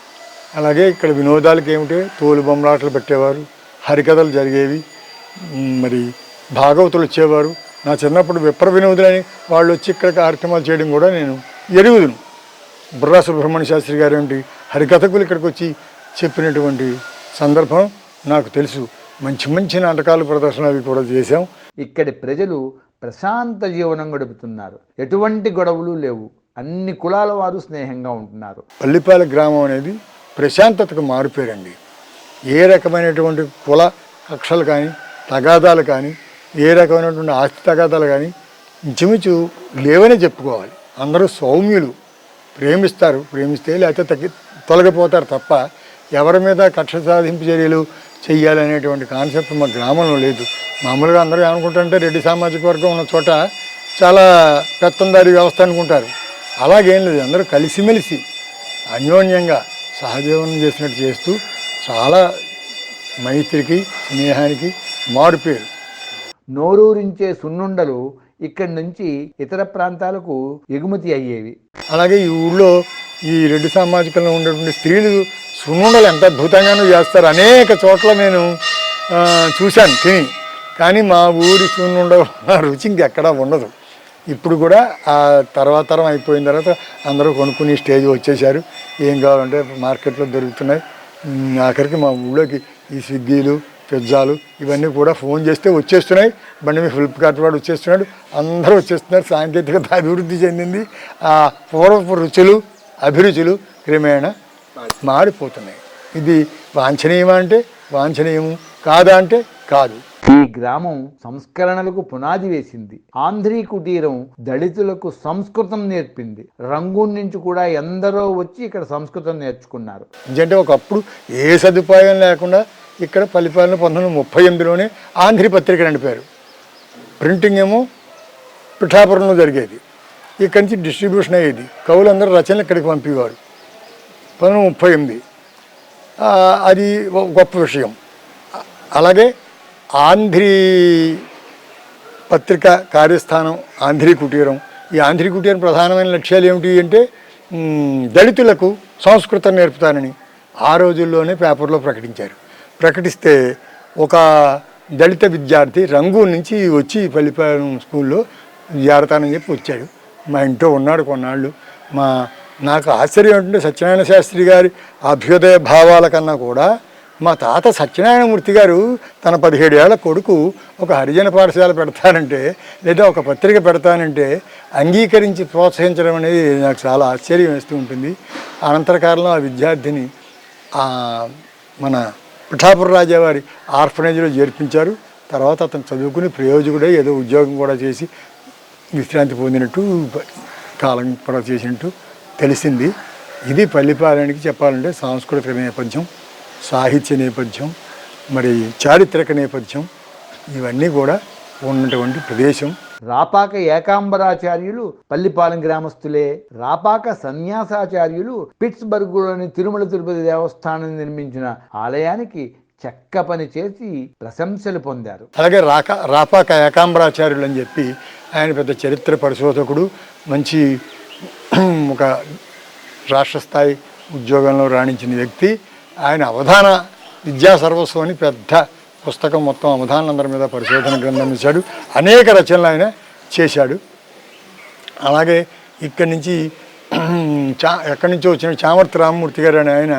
అలాగే ఇక్కడ వినోదాలకి ఏమిటి, తోలు బొమ్మలాటలు పెట్టేవారు, హరికథలు జరిగేవి, మరి భాగవతులు వచ్చేవారు. నా చిన్నప్పుడు విప్ర వినోదులని వాళ్ళు వచ్చి ఇక్కడ కార్యక్రమాలు చేయడం కూడా నేను ఎరుగుదును. బుర్రా సుబ్రహ్మణ్య శాస్త్రి గారు ఏంటి హరికథకులు ఇక్కడికి వచ్చి చెప్పినటువంటి సందర్భం నాకు తెలుసు. మంచి మంచి నాటకాలు ప్రదర్శన అవి కూడా చేశాం. ఇక్కడి ప్రజలు ప్రశాంత జీవనం గడుపుతున్నారు. ఎటువంటి గొడవలు లేవు. అన్ని కులాల వారు స్నేహంగా ఉంటున్నారు. పల్లిపాల గ్రామం అనేది ప్రశాంతతకు మారుపేరండి. ఏ రకమైనటువంటి కుల కక్షలు కానీ, తగాదాలు కానీ, ఏ రకమైనటువంటి ఆస్తి తగాదాలు కానీ ఇంచుమించు లేవనే చెప్పుకోవాలి. అందరూ సౌమ్యులు, ప్రేమిస్తారు, ప్రేమిస్తే లేకపోతే తొలగిపోతారు తప్ప ఎవరి మీద కక్ష సాధింపు చర్యలు చెయ్యాలనేటువంటి కాన్సెప్ట్ మా గ్రామంలో లేదు. మామూలుగా అందరూ ఏమనుకుంటారంటే రెడ్డి సామాజిక వర్గం ఉన్న చోట చాలా పెత్తందారీ వ్యవస్థ అనుకుంటారు. అలాగేం లేదు. అందరూ కలిసిమెలిసి అన్యోన్యంగా సహజీవనం చేసినట్టు చేస్తూ చాలా మైత్రికి, స్నేహానికి మారుపేరు. నోరూరించే సున్నుండలు ఇక్కడి నుంచి ఇతర ప్రాంతాలకు ఎగుమతి అయ్యేవి. అలాగే ఈ ఊళ్ళో ఈ రెడ్డి సామాజికంలో ఉండేటువంటి స్త్రీలు సున్నుండలు ఎంత అద్భుతంగానూ చేస్తారు. అనేక చోట్ల నేను చూశాను తిని. కానీ మా ఊరి సున్నుండ రుచి ఇంకెక్కడా ఉండదు. ఇప్పుడు కూడా ఆ తర్వాత తరం అయిపోయిన తర్వాత అందరూ కొనుక్కుని స్టేజ్ వచ్చేసారు. ఏం కావాలంటే మార్కెట్లో దొరుకుతున్నాయి. ఆఖరికి మా ఊళ్ళోకి ఈ స్విగ్గీలు, పిజ్జాలు ఇవన్నీ కూడా ఫోన్ చేస్తే వచ్చేస్తున్నాయి. బండి మీద ఫ్లిప్కార్ట్ వాడు వచ్చేస్తున్నాడు, అందరూ వచ్చేస్తున్నారు. సాంకేతికత అభివృద్ధి చెందింది. ఆ పూర్వపు రుచులు, అభిరుచులు క్రమేణా మారిపోతున్నాయి. ఇది వాంఛనీయమా అంటే వాంఛనీయము, కాదా అంటే కాదు. ఈ గ్రామం సంస్కరణలకు పునాది వేసింది. ఆంధ్రీ కుటీరం దళితులకు సంస్కృతం నేర్పింది. రంగూన్ నుంచి కూడా ఎందరో వచ్చి ఇక్కడ సంస్కృతం నేర్చుకున్నారు. ఎందుకంటే ఒకప్పుడు ఏ సదుపాయం లేకుండా ఇక్కడ పల్లిపాలెం 1938లోనే ఆంధ్రీ పత్రిక నడిపారు. ప్రింటింగ్ ఏమో పిఠాపురంలో జరిగేది. ఇక్కడి నుంచి డిస్ట్రిబ్యూషన్ అయ్యేది. కవులందరూ రచనలు ఇక్కడికి పంపేవారు. 1938 అది గొప్ప విషయం. అలాగే ఆంధ్రీ పత్రిక కార్యస్థానం ఆంధ్రీ కుటీరం. ఈ ఆంధ్రీ కుటీరం ప్రధానమైన లక్ష్యాలు ఏమిటి అంటే దళితులకు సంస్కృతం నేర్పుతానని ఆ రోజుల్లోనే పేపర్లో ప్రకటించారు. ప్రకటిస్తే ఒక దళిత విద్యార్థి రంగూన్ నుంచి వచ్చి పల్లిపాలెం స్కూల్లో చేరతానని చెప్పి వచ్చాడు. మా ఇంట్లో ఉన్నాడు కొన్నాళ్ళు. నాకు ఆశ్చర్యం ఏంటంటే సత్యనారాయణ శాస్త్రి గారి అభ్యుదయ భావాల కన్నా కూడా మా తాత సత్యనారాయణమూర్తి గారు తన 17 ఏళ్ల కొడుకు ఒక హరిజన పాఠశాల పెడతానంటే లేదా ఒక పత్రిక పెడతానంటే అంగీకరించి ప్రోత్సహించడం అనేది నాకు చాలా ఆశ్చర్యం వేస్తూ ఉంటుంది. అనంతర కాలంలో ఆ విద్యార్థిని మన పిఠాపుర రాజావారి ఆర్ఫనేజ్లో చేర్పించారు. తర్వాత అతను చదువుకుని ప్రయోజకుడై ఏదో ఉద్యోగం కూడా చేసి విశ్రాంతి పొందినట్టు, కాలం కూడా చేసినట్టు తెలిసింది. ఇది పల్లిపాలెనికి చెప్పాలంటే సాంస్కృతిక నేపథ్యం, సాహిత్య నేపథ్యం, మరి చారిత్రక నేపథ్యం ఇవన్నీ కూడా ఉన్నటువంటి ప్రదేశం. రాపాక ఏకాంబరాచార్యులు పల్లిపాలెం గ్రామస్తులే. రాపాక సన్యాసాచార్యులు పిట్స్బర్గ్లోని తిరుమల తిరుపతి దేవస్థానం నిర్మించిన ఆలయానికి చెక్క పని చేసి ప్రశంసలు పొందారు. అలాగే రాపాక ఏకాంబరాచార్యులు అని చెప్పి ఆయన పెద్ద చరిత్ర పరిశోధకుడు, మంచి ఒక రాష్ట్ర స్థాయి ఉద్యోగంలో రాణించిన వ్యక్తి. ఆయన అవధాన విద్యా సర్వస్వం అని పెద్ద పుస్తకం, మొత్తం అవధానులందరి మీద పరిశోధన గ్రంథం ఇచ్చాడు. అనేక రచనలు ఆయన చేశాడు. అలాగే ఇక్కడి నుంచి ఎక్కడి నుంచో వచ్చిన చామర్తి రామమూర్తి గారు అని ఆయన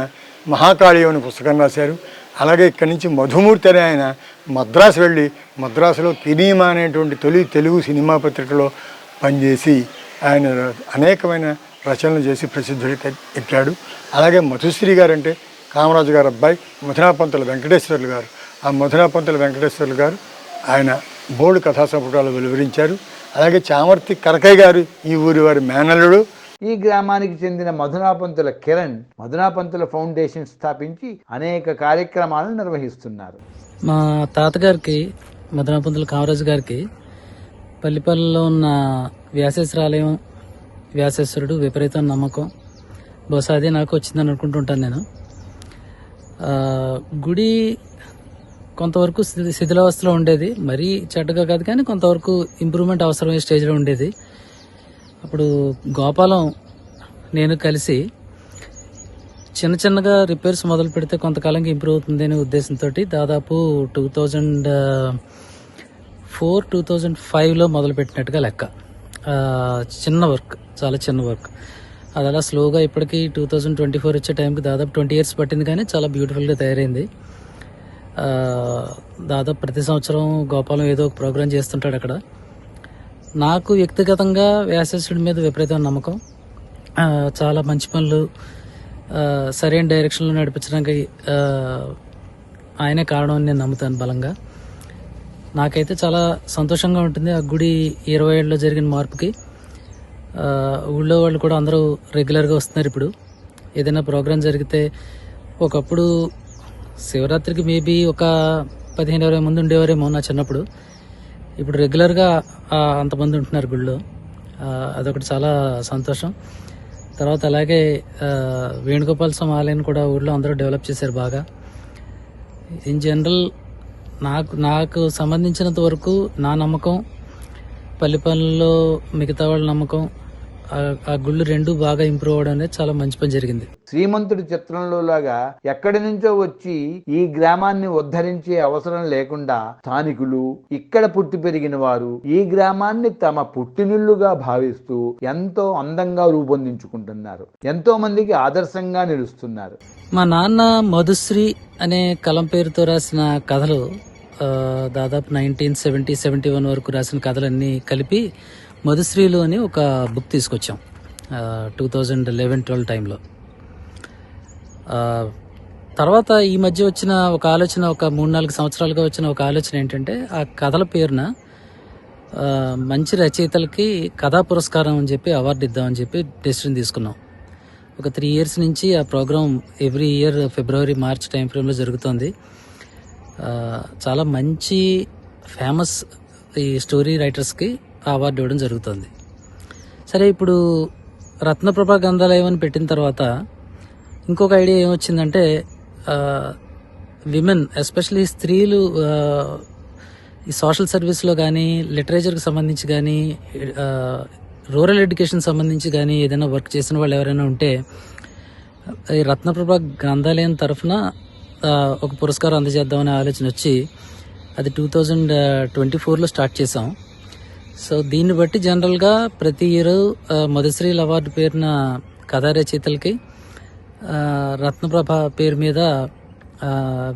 మహాకాళి అని పుస్తకం రాశారు. అలాగే ఇక్కడి నుంచి మధుమూర్తి అని ఆయన మద్రాసు వెళ్ళి మద్రాసులో కినీమా అనేటువంటి తొలి తెలుగు సినిమా పత్రికలో పనిచేసి ఆయన అనేకమైన రచనలు చేసి ప్రసిద్ధి ఎక్కాడు. అలాగే మధుశ్రీ గారు అంటే కామరాజు గారు అబ్బాయి మధునాపంతుల వెంకటేశ్వర్లు గారు. ఆ మధునాపంతుల వెంకటేశ్వర్లు గారు ఆయన బోర్డు కథా సంపుటాలు వెలువరించారు. అలాగే చామర్తి కరకయ్య గారు ఈ ఊరి వారి మేనల్లుడు. ఈ గ్రామానికి చెందిన మధునాపంతుల కిరణ్ మధునాపంతుల ఫౌండేషన్ స్థాపించి అనేక కార్యక్రమాలను నిర్వహిస్తున్నారు. మా తాతగారికి మదనపంతుల కామరాజు గారికి పల్లిపల్లిలో ఉన్న వ్యాసేశ్వరాలయం వ్యాసేశ్వరుడు విపరీతం నమ్మకం. బహుశా అదే నాకు వచ్చిందని అనుకుంటుంటాను నేను. గుడి కొంతవరకు శిథిలావస్థలో ఉండేది, మరీ చెడ్డగా కాదు కానీ కొంతవరకు ఇంప్రూవ్మెంట్ అవసరమయ్యే స్టేజ్లో ఉండేది. అప్పుడు గోపాలం నేను కలిసి చిన్న చిన్నగా రిపేర్స్ మొదలు పెడితే కొంతకాలంగా ఇంప్రూవ్ అవుతుంది అనే ఉద్దేశంతో దాదాపు 2004-2005లో మొదలుపెట్టినట్టుగా లెక్క. చిన్న వర్క్, చాలా చిన్న వర్క్. అది అలా స్లోగా ఇప్పటికీ 2024 వచ్చే టైంకి దాదాపు 20 years పట్టింది, కానీ చాలా బ్యూటిఫుల్గా తయారైంది. దాదాపు ప్రతి సంవత్సరం గోపాలం ఏదో ఒక ప్రోగ్రాం చేస్తుంటాడు అక్కడ. నాకు వ్యక్తిగతంగా వ్యాసేశ్వరుడి మీద విపరీతమైన నమ్మకం. చాలా మంచి పనులు సరైన డైరెక్షన్లో నడిపించడానికి ఆయనే కారణం అని నేను నమ్ముతాను బలంగా. నాకైతే చాలా సంతోషంగా ఉంటుంది ఆ గుడి 20 ఏళ్ళలో జరిగిన మార్పుకి. ఊళ్ళో వాళ్ళు కూడా అందరూ రెగ్యులర్గా వస్తున్నారు. ఇప్పుడు ఏదైనా ప్రోగ్రాం జరిగితే ఒకప్పుడు శివరాత్రికి మేబీ ఒక 15-20 మంది ఉండేవారేమో నా చిన్నప్పుడు. ఇప్పుడు రెగ్యులర్గా అంతమంది ఉంటున్నారు గుళ్ళో. అదొకటి చాలా సంతోషం. తర్వాత అలాగే వేణుగోపాల స్వామి ఆలయాన్ని కూడా ఊళ్ళో అందరూ డెవలప్ చేశారు బాగా. ఇన్ జనరల్ నాకు సంబంధించినంత వరకు నా నమ్మకం, పల్లిపల్లిలో మిగతా వాళ్ళ నమ్మకం, ఆ గుళ్ళు రెండు బాగా ఇంప్రూవ్ అవడం అనేది చాలా మంచి పని జరిగింది. శ్రీమంతుడి చిత్రంలో లాగా ఎక్కడి నుంచో వచ్చి ఈ గ్రామాన్ని ఉద్ధరించే అవసరం లేకుండా స్థానికులు, ఇక్కడ పుట్టి పెరిగిన వారు ఈ గ్రామాన్ని తమ పుట్టినిల్లుగా భావిస్తూ ఎంతో అందంగా రూపొందించుకుంటున్నారు. ఎంతో మందికి ఆదర్శంగా నిలుస్తున్నారు. మా నాన్న మధుశ్రీ అనే కలం పేరుతో రాసిన కథలు దాదాపు 1970-71 వరకు రాసిన కథలన్నీ కలిపి మధుశ్రీలు అని ఒక బుక్ తీసుకొచ్చాం 2011-12 టైంలో. తర్వాత ఈ మధ్య వచ్చిన ఒక ఆలోచన, ఒక 3-4 సంవత్సరాలుగా వచ్చిన ఒక ఆలోచన ఏంటంటే, ఆ కథల పేరున మంచి రచయితలకి కథా పురస్కారం అని చెప్పి అవార్డు ఇద్దామని చెప్పి డెసిషన్ తీసుకున్నాం. ఒక 3 years నుంచి ఆ programme every year February-March time ఫ్రేమ్లో జరుగుతుంది. చాలా మంచి ఫేమస్ ఈ స్టోరీ రైటర్స్కి అవార్డు ఇవ్వడం జరుగుతుంది. సరే, ఇప్పుడు రత్నప్రభా గ్రంథాలయం అని పెట్టిన తర్వాత ఇంకొక ఐడియా ఏమొచ్చిందంటే, విమెన్ ఎస్పెషలీ స్త్రీలు ఈ సోషల్ సర్వీస్లో కానీ, లిటరేచర్కి సంబంధించి కానీ, రూరల్ ఎడ్యుకేషన్ సంబంధించి కానీ ఏదైనా వర్క్ చేసిన వాళ్ళు ఎవరైనా ఉంటే ఈ రత్నప్రభా గ్రంథాలయం తరఫున ఒక పురస్కారం అందజేద్దామనే ఆలోచన వచ్చి అది 2024లో స్టార్ట్ చేసాం. సో దీన్ని బట్టి జనరల్గా ప్రతి ఇయర్ మధుశ్రీల అవార్డు పేరున కథా రచయితలకి, రత్నప్రభ పేరు మీద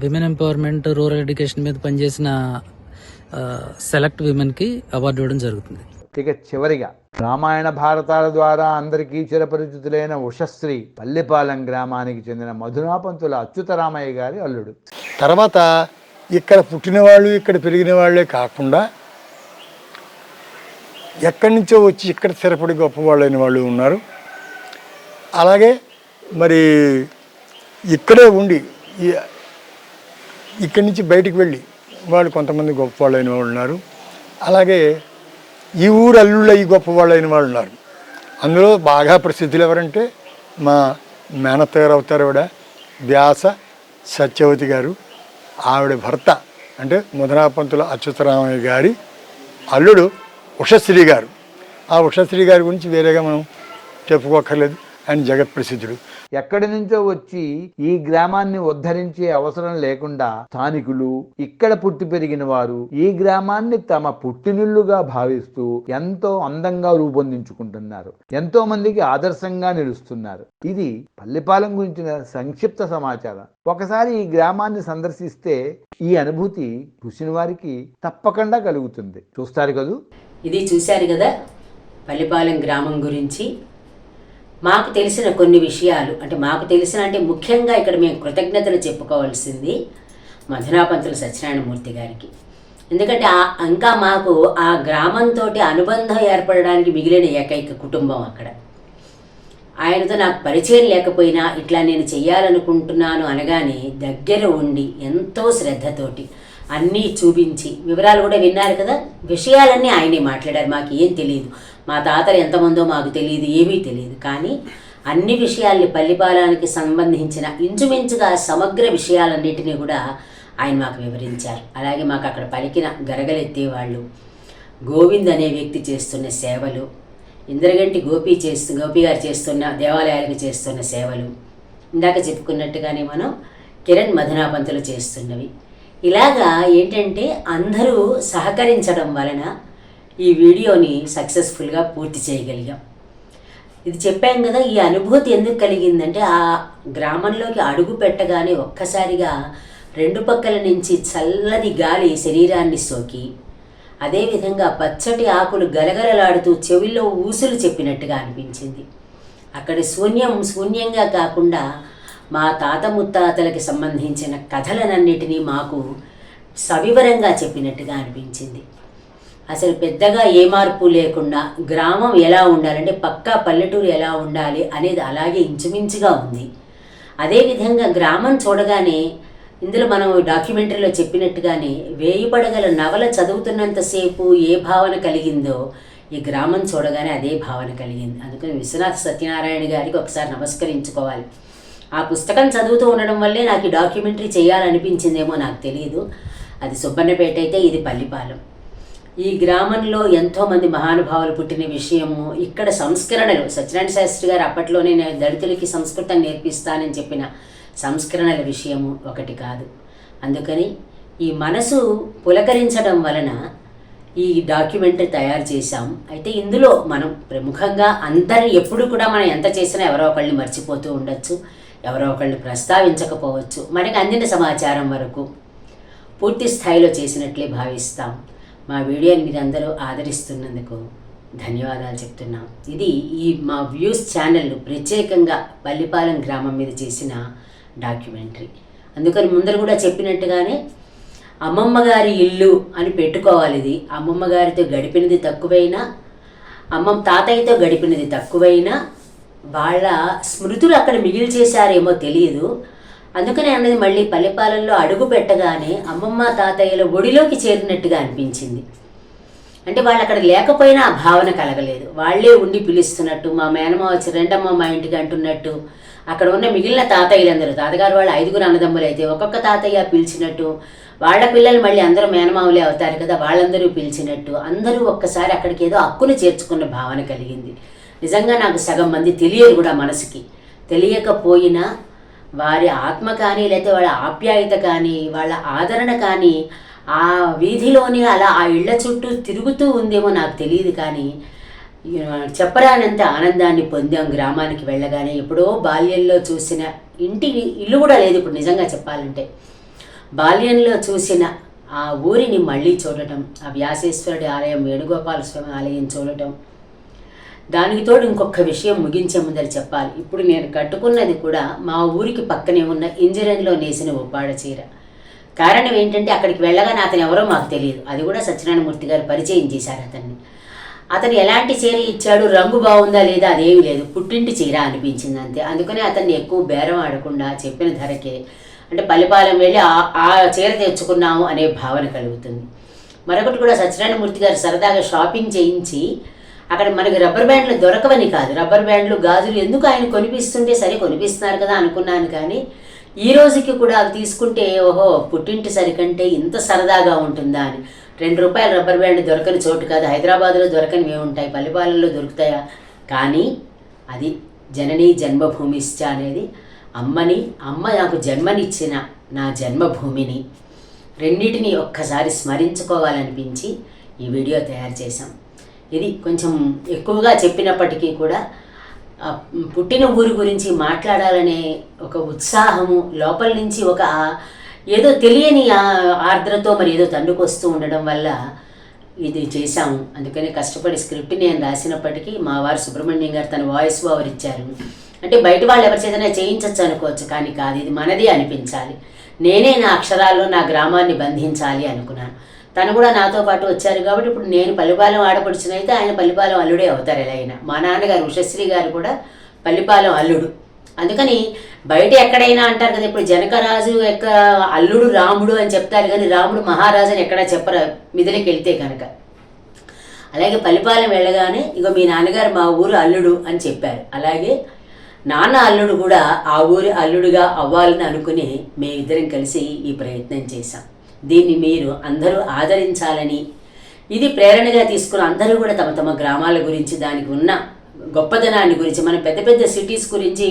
విమెన్ ఎంపవర్మెంట్, రూరల్ ఎడ్యుకేషన్ మీద పనిచేసిన సెలెక్ట్ విమెన్కి అవార్డు ఇవ్వడం జరుగుతుంది. ఇక చివరిగా రామాయణ భారతాల ద్వారా అందరికీ చిరపరిచితులైన ఉషశ్రీ పల్లెపాలెం గ్రామానికి చెందిన మధునాపంతుల అచ్యుతరామయ్య గారి అల్లుడు. తర్వాత ఇక్కడ పుట్టిన వాళ్ళు, ఇక్కడ పెరిగిన వాళ్ళే కాకుండా ఎక్కడి నుంచో వచ్చి ఇక్కడ స్థిరపడి గొప్పవాళ్ళైన వాళ్ళు ఉన్నారు. అలాగే మరి ఇక్కడే ఉండి ఇక్కడి నుంచి బయటికి వెళ్ళి వాళ్ళు కొంతమంది గొప్పవాళ్ళైన వాళ్ళు ఉన్నారు. అలాగే ఈ ఊరు అల్లుళ్ళు అయ్యి గొప్పవాళ్ళైన వాళ్ళు ఉన్నారు. అందులో బాగా ప్రసిద్ధులు ఎవరంటే మా మేనత్త గారు అవుతారు ఆవిడ వ్యాస సత్యవతి గారు. ఆవిడ భర్త అంటే మధునాపంతుల అచ్యుతరామయ్య గారి అల్లుడు ఉషశ్రీ గారు. ఆ ఉషశ్రీ గారి గురించి వేరేగా మనం చెప్పుకోక్కర్లేదు. ఆయన జగత్ ప్రసిద్ధుడు. ఎక్కడి నుంచో వచ్చి ఈ గ్రామాన్ని ఉద్ధరించే అవసరం లేకుండా స్థానికులు, ఇక్కడ పుట్టి పెరిగిన వారు ఈ గ్రామాన్ని తమ పుట్టినిల్లుగా భావిస్తూ ఎంతో అందంగా రూపొందించుకుంటున్నారు. ఎంతో మందికి ఆదర్శంగా నిలుస్తున్నారు. ఇది పల్లెపాలెం గురించిన సంక్షిప్త సమాచారం. ఒకసారి ఈ గ్రామాన్ని సందర్శిస్తే ఈ అనుభూతి చూసిన వారికి తప్పకుండా కలుగుతుంది. చూస్తారు కదూ. ఇది చూశారు కదా పల్లెపాలెం గ్రామం గురించి మాకు తెలిసిన కొన్ని విషయాలు. అంటే ముఖ్యంగా ఇక్కడ మేము కృతజ్ఞతలు చెప్పుకోవాల్సింది మధునాపంతులు సత్యనారాయణమూర్తి గారికి. ఎందుకంటే ఇంకా మాకు ఆ గ్రామంతో అనుబంధం ఏర్పడడానికి మిగిలిన ఏకైక కుటుంబం అక్కడ. ఆయనతో నాకు పరిచయం లేకపోయినా ఇట్లా నేను చెయ్యాలనుకుంటున్నాను అనగానే దగ్గర ఉండి ఎంతో శ్రద్ధతోటి అన్నీ చూపించి, వివరాలు కూడా విన్నారు కదా, విషయాలన్నీ ఆయనే మాట్లాడారు. మాకు ఏం తెలియదు, మా తాతలు ఎంతమందో మాకు తెలియదు, ఏమీ తెలియదు. కానీ అన్ని విషయాల్ని పల్లెపాలానికి సంబంధించిన ఇంచుమించుగా సమగ్ర విషయాలన్నిటినీ కూడా ఆయన మాకు వివరించారు. అలాగే మాకు అక్కడ పలికిన గరగలెత్తేవాళ్ళు, గోవింద్ అనే వ్యక్తి చేస్తున్న సేవలు, ఇంద్రగంటి గోపి గారు చేస్తున్న దేవాలయాలకు చేస్తున్న సేవలు, ఇందాక చెప్పుకున్నట్టుగానే మనం కిరణ్ మధునాపంతులు చేస్తున్నవి, ఇలాగా ఏంటంటే అందరూ సహకరించడం వలన ఈ వీడియోని సక్సెస్ఫుల్గా పూర్తి చేయగలిగాం. ఇది చెప్పాం కదా, ఈ అనుభూతి ఎందుకు కలిగిందంటే ఆ గ్రామంలోకి అడుగు పెట్టగానే ఒక్కసారిగా రెండు పక్కల నుంచి చల్లటి గాలి శరీరాన్ని సోకి, అదేవిధంగా పచ్చటి ఆకులు గలగలలాడుతూ చెవిలో ఊసులు చెప్పినట్టుగా అనిపించింది. అక్కడ శూన్యంగా కాకుండా మా తాత ముత్తాతలకి సంబంధించిన కథలనన్నిటినీ మాకు సవివరంగా చెప్పినట్టుగా అనిపించింది. అసలు పెద్దగా ఏ మార్పు లేకుండా గ్రామం ఎలా ఉండాలంటే పక్కా పల్లెటూరు ఎలా ఉండాలి అనేది అలాగే ఇంచుమించుగా ఉంది. అదేవిధంగా గ్రామం చూడగానే ఇందులో మనం డాక్యుమెంటరీలో చెప్పినట్టుగానే 1000 పడగల నవల చదువుతున్నంతసేపు ఏ భావన కలిగిందో ఈ గ్రామం చూడగానే అదే భావన కలిగింది. అందుకని విశ్వనాథ సత్యనారాయణ గారికి ఒకసారి నమస్కరించుకోవాలి. ఆ పుస్తకం చదువుతూ ఉండడం వల్లే నాకు ఈ డాక్యుమెంటరీ చేయాలనిపించిందేమో నాకు తెలియదు. అది సుబ్బన్నపేట అయితే ఇది పల్లిపాలెం. ఈ గ్రామంలో ఎంతోమంది మహానుభావులు పుట్టిన విషయము, ఇక్కడ సంస్కరణలు సత్యనారాయణ శాస్త్రి గారు అప్పట్లోనే నేను దళితులకి సంస్కృతం నేర్పిస్తానని చెప్పిన సంస్కరణల విషయము ఒకటి కాదు. అందుకని ఈ మనసు పులకరించడం వలన ఈ డాక్యుమెంటరీ తయారు చేశాం. అయితే ఇందులో మనం ప్రముఖంగా అందరు ఎప్పుడు కూడా మనం ఎంత చేసినా ఎవరో ఒకళ్ళని మర్చిపోతూ ఉండొచ్చు, ఎవరో ఒకళ్ళని ప్రస్తావించకపోవచ్చు. మనకి అందిన సమాచారం వరకు పూర్తి స్థాయిలో చేసినట్లే భావిస్తాం. మా వీడియోని మీరందరూ ఆదరిస్తున్నందుకు ధన్యవాదాలు చెప్తున్నాం. ఇది ఈ మా వ్యూస్ ఛానల్ ప్రత్యేకంగా పల్లిపాలెం గ్రామం మీద చేసిన డాక్యుమెంటరీ. అందుకని ముందర కూడా చెప్పినట్టుగానే అమ్మమ్మ గారి ఇల్లు అని పెట్టుకోవాలి. ఇది అమ్మమ్మ గారితో గడిపినది తక్కువైనా, తాతయ్యతో గడిపినది తక్కువైనా వాళ్ళ స్మృతులు అక్కడ మిగిలి చేశారేమో తెలియదు. అందుకనే అన్నది మళ్ళీ పల్లెపాలెంలో అడుగు పెట్టగానే అమ్మమ్మ తాతయ్యల ఒడిలోకి చేరినట్టుగా అనిపించింది. అంటే వాళ్ళు అక్కడ లేకపోయినా ఆ భావన కలగలేదు. వాళ్ళే ఉండి పిలుస్తున్నట్టు, మా మేనమావ వచ్చి రెండమ్మ మా ఇంటికి అంటున్నట్టు, అక్కడ ఉన్న మిగిలిన తాతయ్యలందరూ, తాతగారు వాళ్ళు 5 అన్నదమ్ములు అయితే ఒక్కొక్క తాతయ్య పిలిచినట్టు, వాళ్ళ పిల్లలు మళ్ళీ అందరూ మేనమావులే అవుతారు కదా, వాళ్ళందరూ పిలిచినట్టు అందరూ ఒక్కసారి అక్కడికి ఏదో హక్కును చేర్చుకున్న భావన కలిగింది. నిజంగా నాకు సగం మంది తెలియదు కూడా, మనసుకి తెలియకపోయినా వారి ఆత్మ కానీ, లేకపోతే వాళ్ళ ఆప్యాయత కానీ, వాళ్ళ ఆదరణ కానీ ఆ వీధిలోని అలా ఆ ఇళ్ల చుట్టూ తిరుగుతూ ఉందేమో నాకు తెలియదు. కానీ చెప్పరానంత ఆనందాన్ని పొందాం గ్రామానికి వెళ్ళగానే. ఎప్పుడో బాల్యంలో చూసిన ఇల్లు కూడా లేదు ఇప్పుడు నిజంగా చెప్పాలంటే. బాల్యంలో చూసిన ఆ ఊరిని మళ్ళీ చూడటం, ఆ వ్యాసేశ్వరుడి ఆలయం, వేణుగోపాల స్వామి ఆలయం చూడటం, దానికి తోడు ఇంకొక విషయం ముగించే ముందర చెప్పాలి. ఇప్పుడు నేను కట్టుకున్నది కూడా మా ఊరికి పక్కనే ఉన్న ఇంజరంలో నేసిన ఉప్పాడ చీర. కారణం ఏంటంటే అక్కడికి వెళ్ళగానే అతను ఎవరో మాకు తెలియదు. అది కూడా సత్యనారాయణమూర్తి గారు పరిచయం చేశారు అతన్ని. అతను ఎలాంటి చీర ఇచ్చాడు, రంగు బాగుందా లేదా అదేమీ లేదు, పుట్టింటి చీర అనిపించింది అంతే. అందుకని అతన్ని ఎక్కువ బేరం ఆడకుండా చెప్పిన ధరకే, అంటే పల్లిపాలెం వెళ్ళి ఆ చీర తెచ్చుకున్నాము అనే భావన కలుగుతుంది. మరొకటి కూడా సత్యనారాయణమూర్తి గారు సరదాగా షాపింగ్ చేయించి అక్కడ మనకి రబ్బర్ బ్యాండ్లు దొరకవని కాదు, రబ్బర్ బ్యాండ్లు గాజులు ఎందుకు ఆయన కొనిపిస్తుంటే సరే కొనిపిస్తున్నారు కదా అనుకున్నాను. కానీ ఈ రోజుకి కూడా అవి తీసుకుంటే ఓహో పుట్టింటి సరికంటే ఇంత సరదాగా ఉంటుందా అని. ₹2 రబ్బర్ బ్యాండ్ దొరకని చోటు కాదు, హైదరాబాద్లో దొరకనివి ఉంటాయి, పల్లిపాలెంలో దొరుకుతాయా? కానీ అది జననీ జన్మభూమిశ్చ అనేది అమ్మ నాకు జన్మనిచ్చిన నా జన్మభూమిని రెండింటిని ఒక్కసారి స్మరించుకోవాలనిపించి ఈ వీడియో తయారు చేశాం. ఇది కొంచెం ఎక్కువగా చెప్పినప్పటికీ కూడా పుట్టిన ఊరి గురించి మాట్లాడాలనే ఒక ఉత్సాహము లోపల నుంచి ఒక ఏదో తెలియని ఆర్ద్రతో మరి ఏదో తండ్రికొస్తూ ఉండడం వల్ల ఇది చేశాము. అందుకని కష్టపడి స్క్రిప్ట్ నేను రాసినప్పటికీ మా వారు సుబ్రహ్మణ్యం గారు తన వాయిస్ ఓవర్ ఇచ్చారు. అంటే బయట వాళ్ళు ఎవరి చేతనే చేయించవచ్చు అనుకోవచ్చు, కానీ కాదు, ఇది మనది అనిపించాలి. నేనే నా అక్షరాల్లో నా గ్రామాన్ని బంధించాలి అనుకున్నాను. తను కూడా నాతో పాటు వచ్చారు కాబట్టి ఇప్పుడు నేను పల్లిపాలెం ఆడపడుచునైతే ఆయన పల్లిపాలెం అల్లుడే అవుతారు. ఎలా అయినా మా నాన్నగారు ఉషశ్రీ గారు కూడా పల్లిపాలెం అల్లుడు. అందుకని బయట ఎక్కడైనా అంటారు కదా, ఇప్పుడు జనకరాజు యొక్క అల్లుడు రాముడు అని చెప్తారు, కానీ రాముడు మహారాజు అని ఎక్కడా చెప్పరు మిదిలికి వెళ్తే కనుక. అలాగే పల్లిపాలెం వెళ్ళగానే ఇగో మీ నాన్నగారు మా ఊరు అల్లుడు అని చెప్పారు. అలాగే నాన్న అల్లుడు కూడా ఆ ఊరి అల్లుడుగా అవ్వాలని అనుకుని మేమిద్దరం కలిసి ఈ ప్రయత్నం చేశాం. దీన్ని మీరు అందరూ ఆదరించాలని, ఇది ప్రేరణగా తీసుకుని అందరూ కూడా తమ తమ గ్రామాల గురించి, దానికి ఉన్న గొప్పదనాన్ని గురించి, మన పెద్ద పెద్ద సిటీస్ గురించి,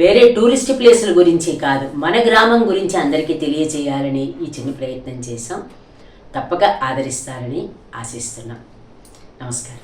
వేరే టూరిస్ట్ ప్లేసుల గురించి కాదు, మన గ్రామం గురించి అందరికీ తెలియజేయాలని ఈ చిన్న ప్రయత్నం చేశాం. తప్పక ఆదరిస్తారని ఆశిస్తున్నాం. నమస్కారం.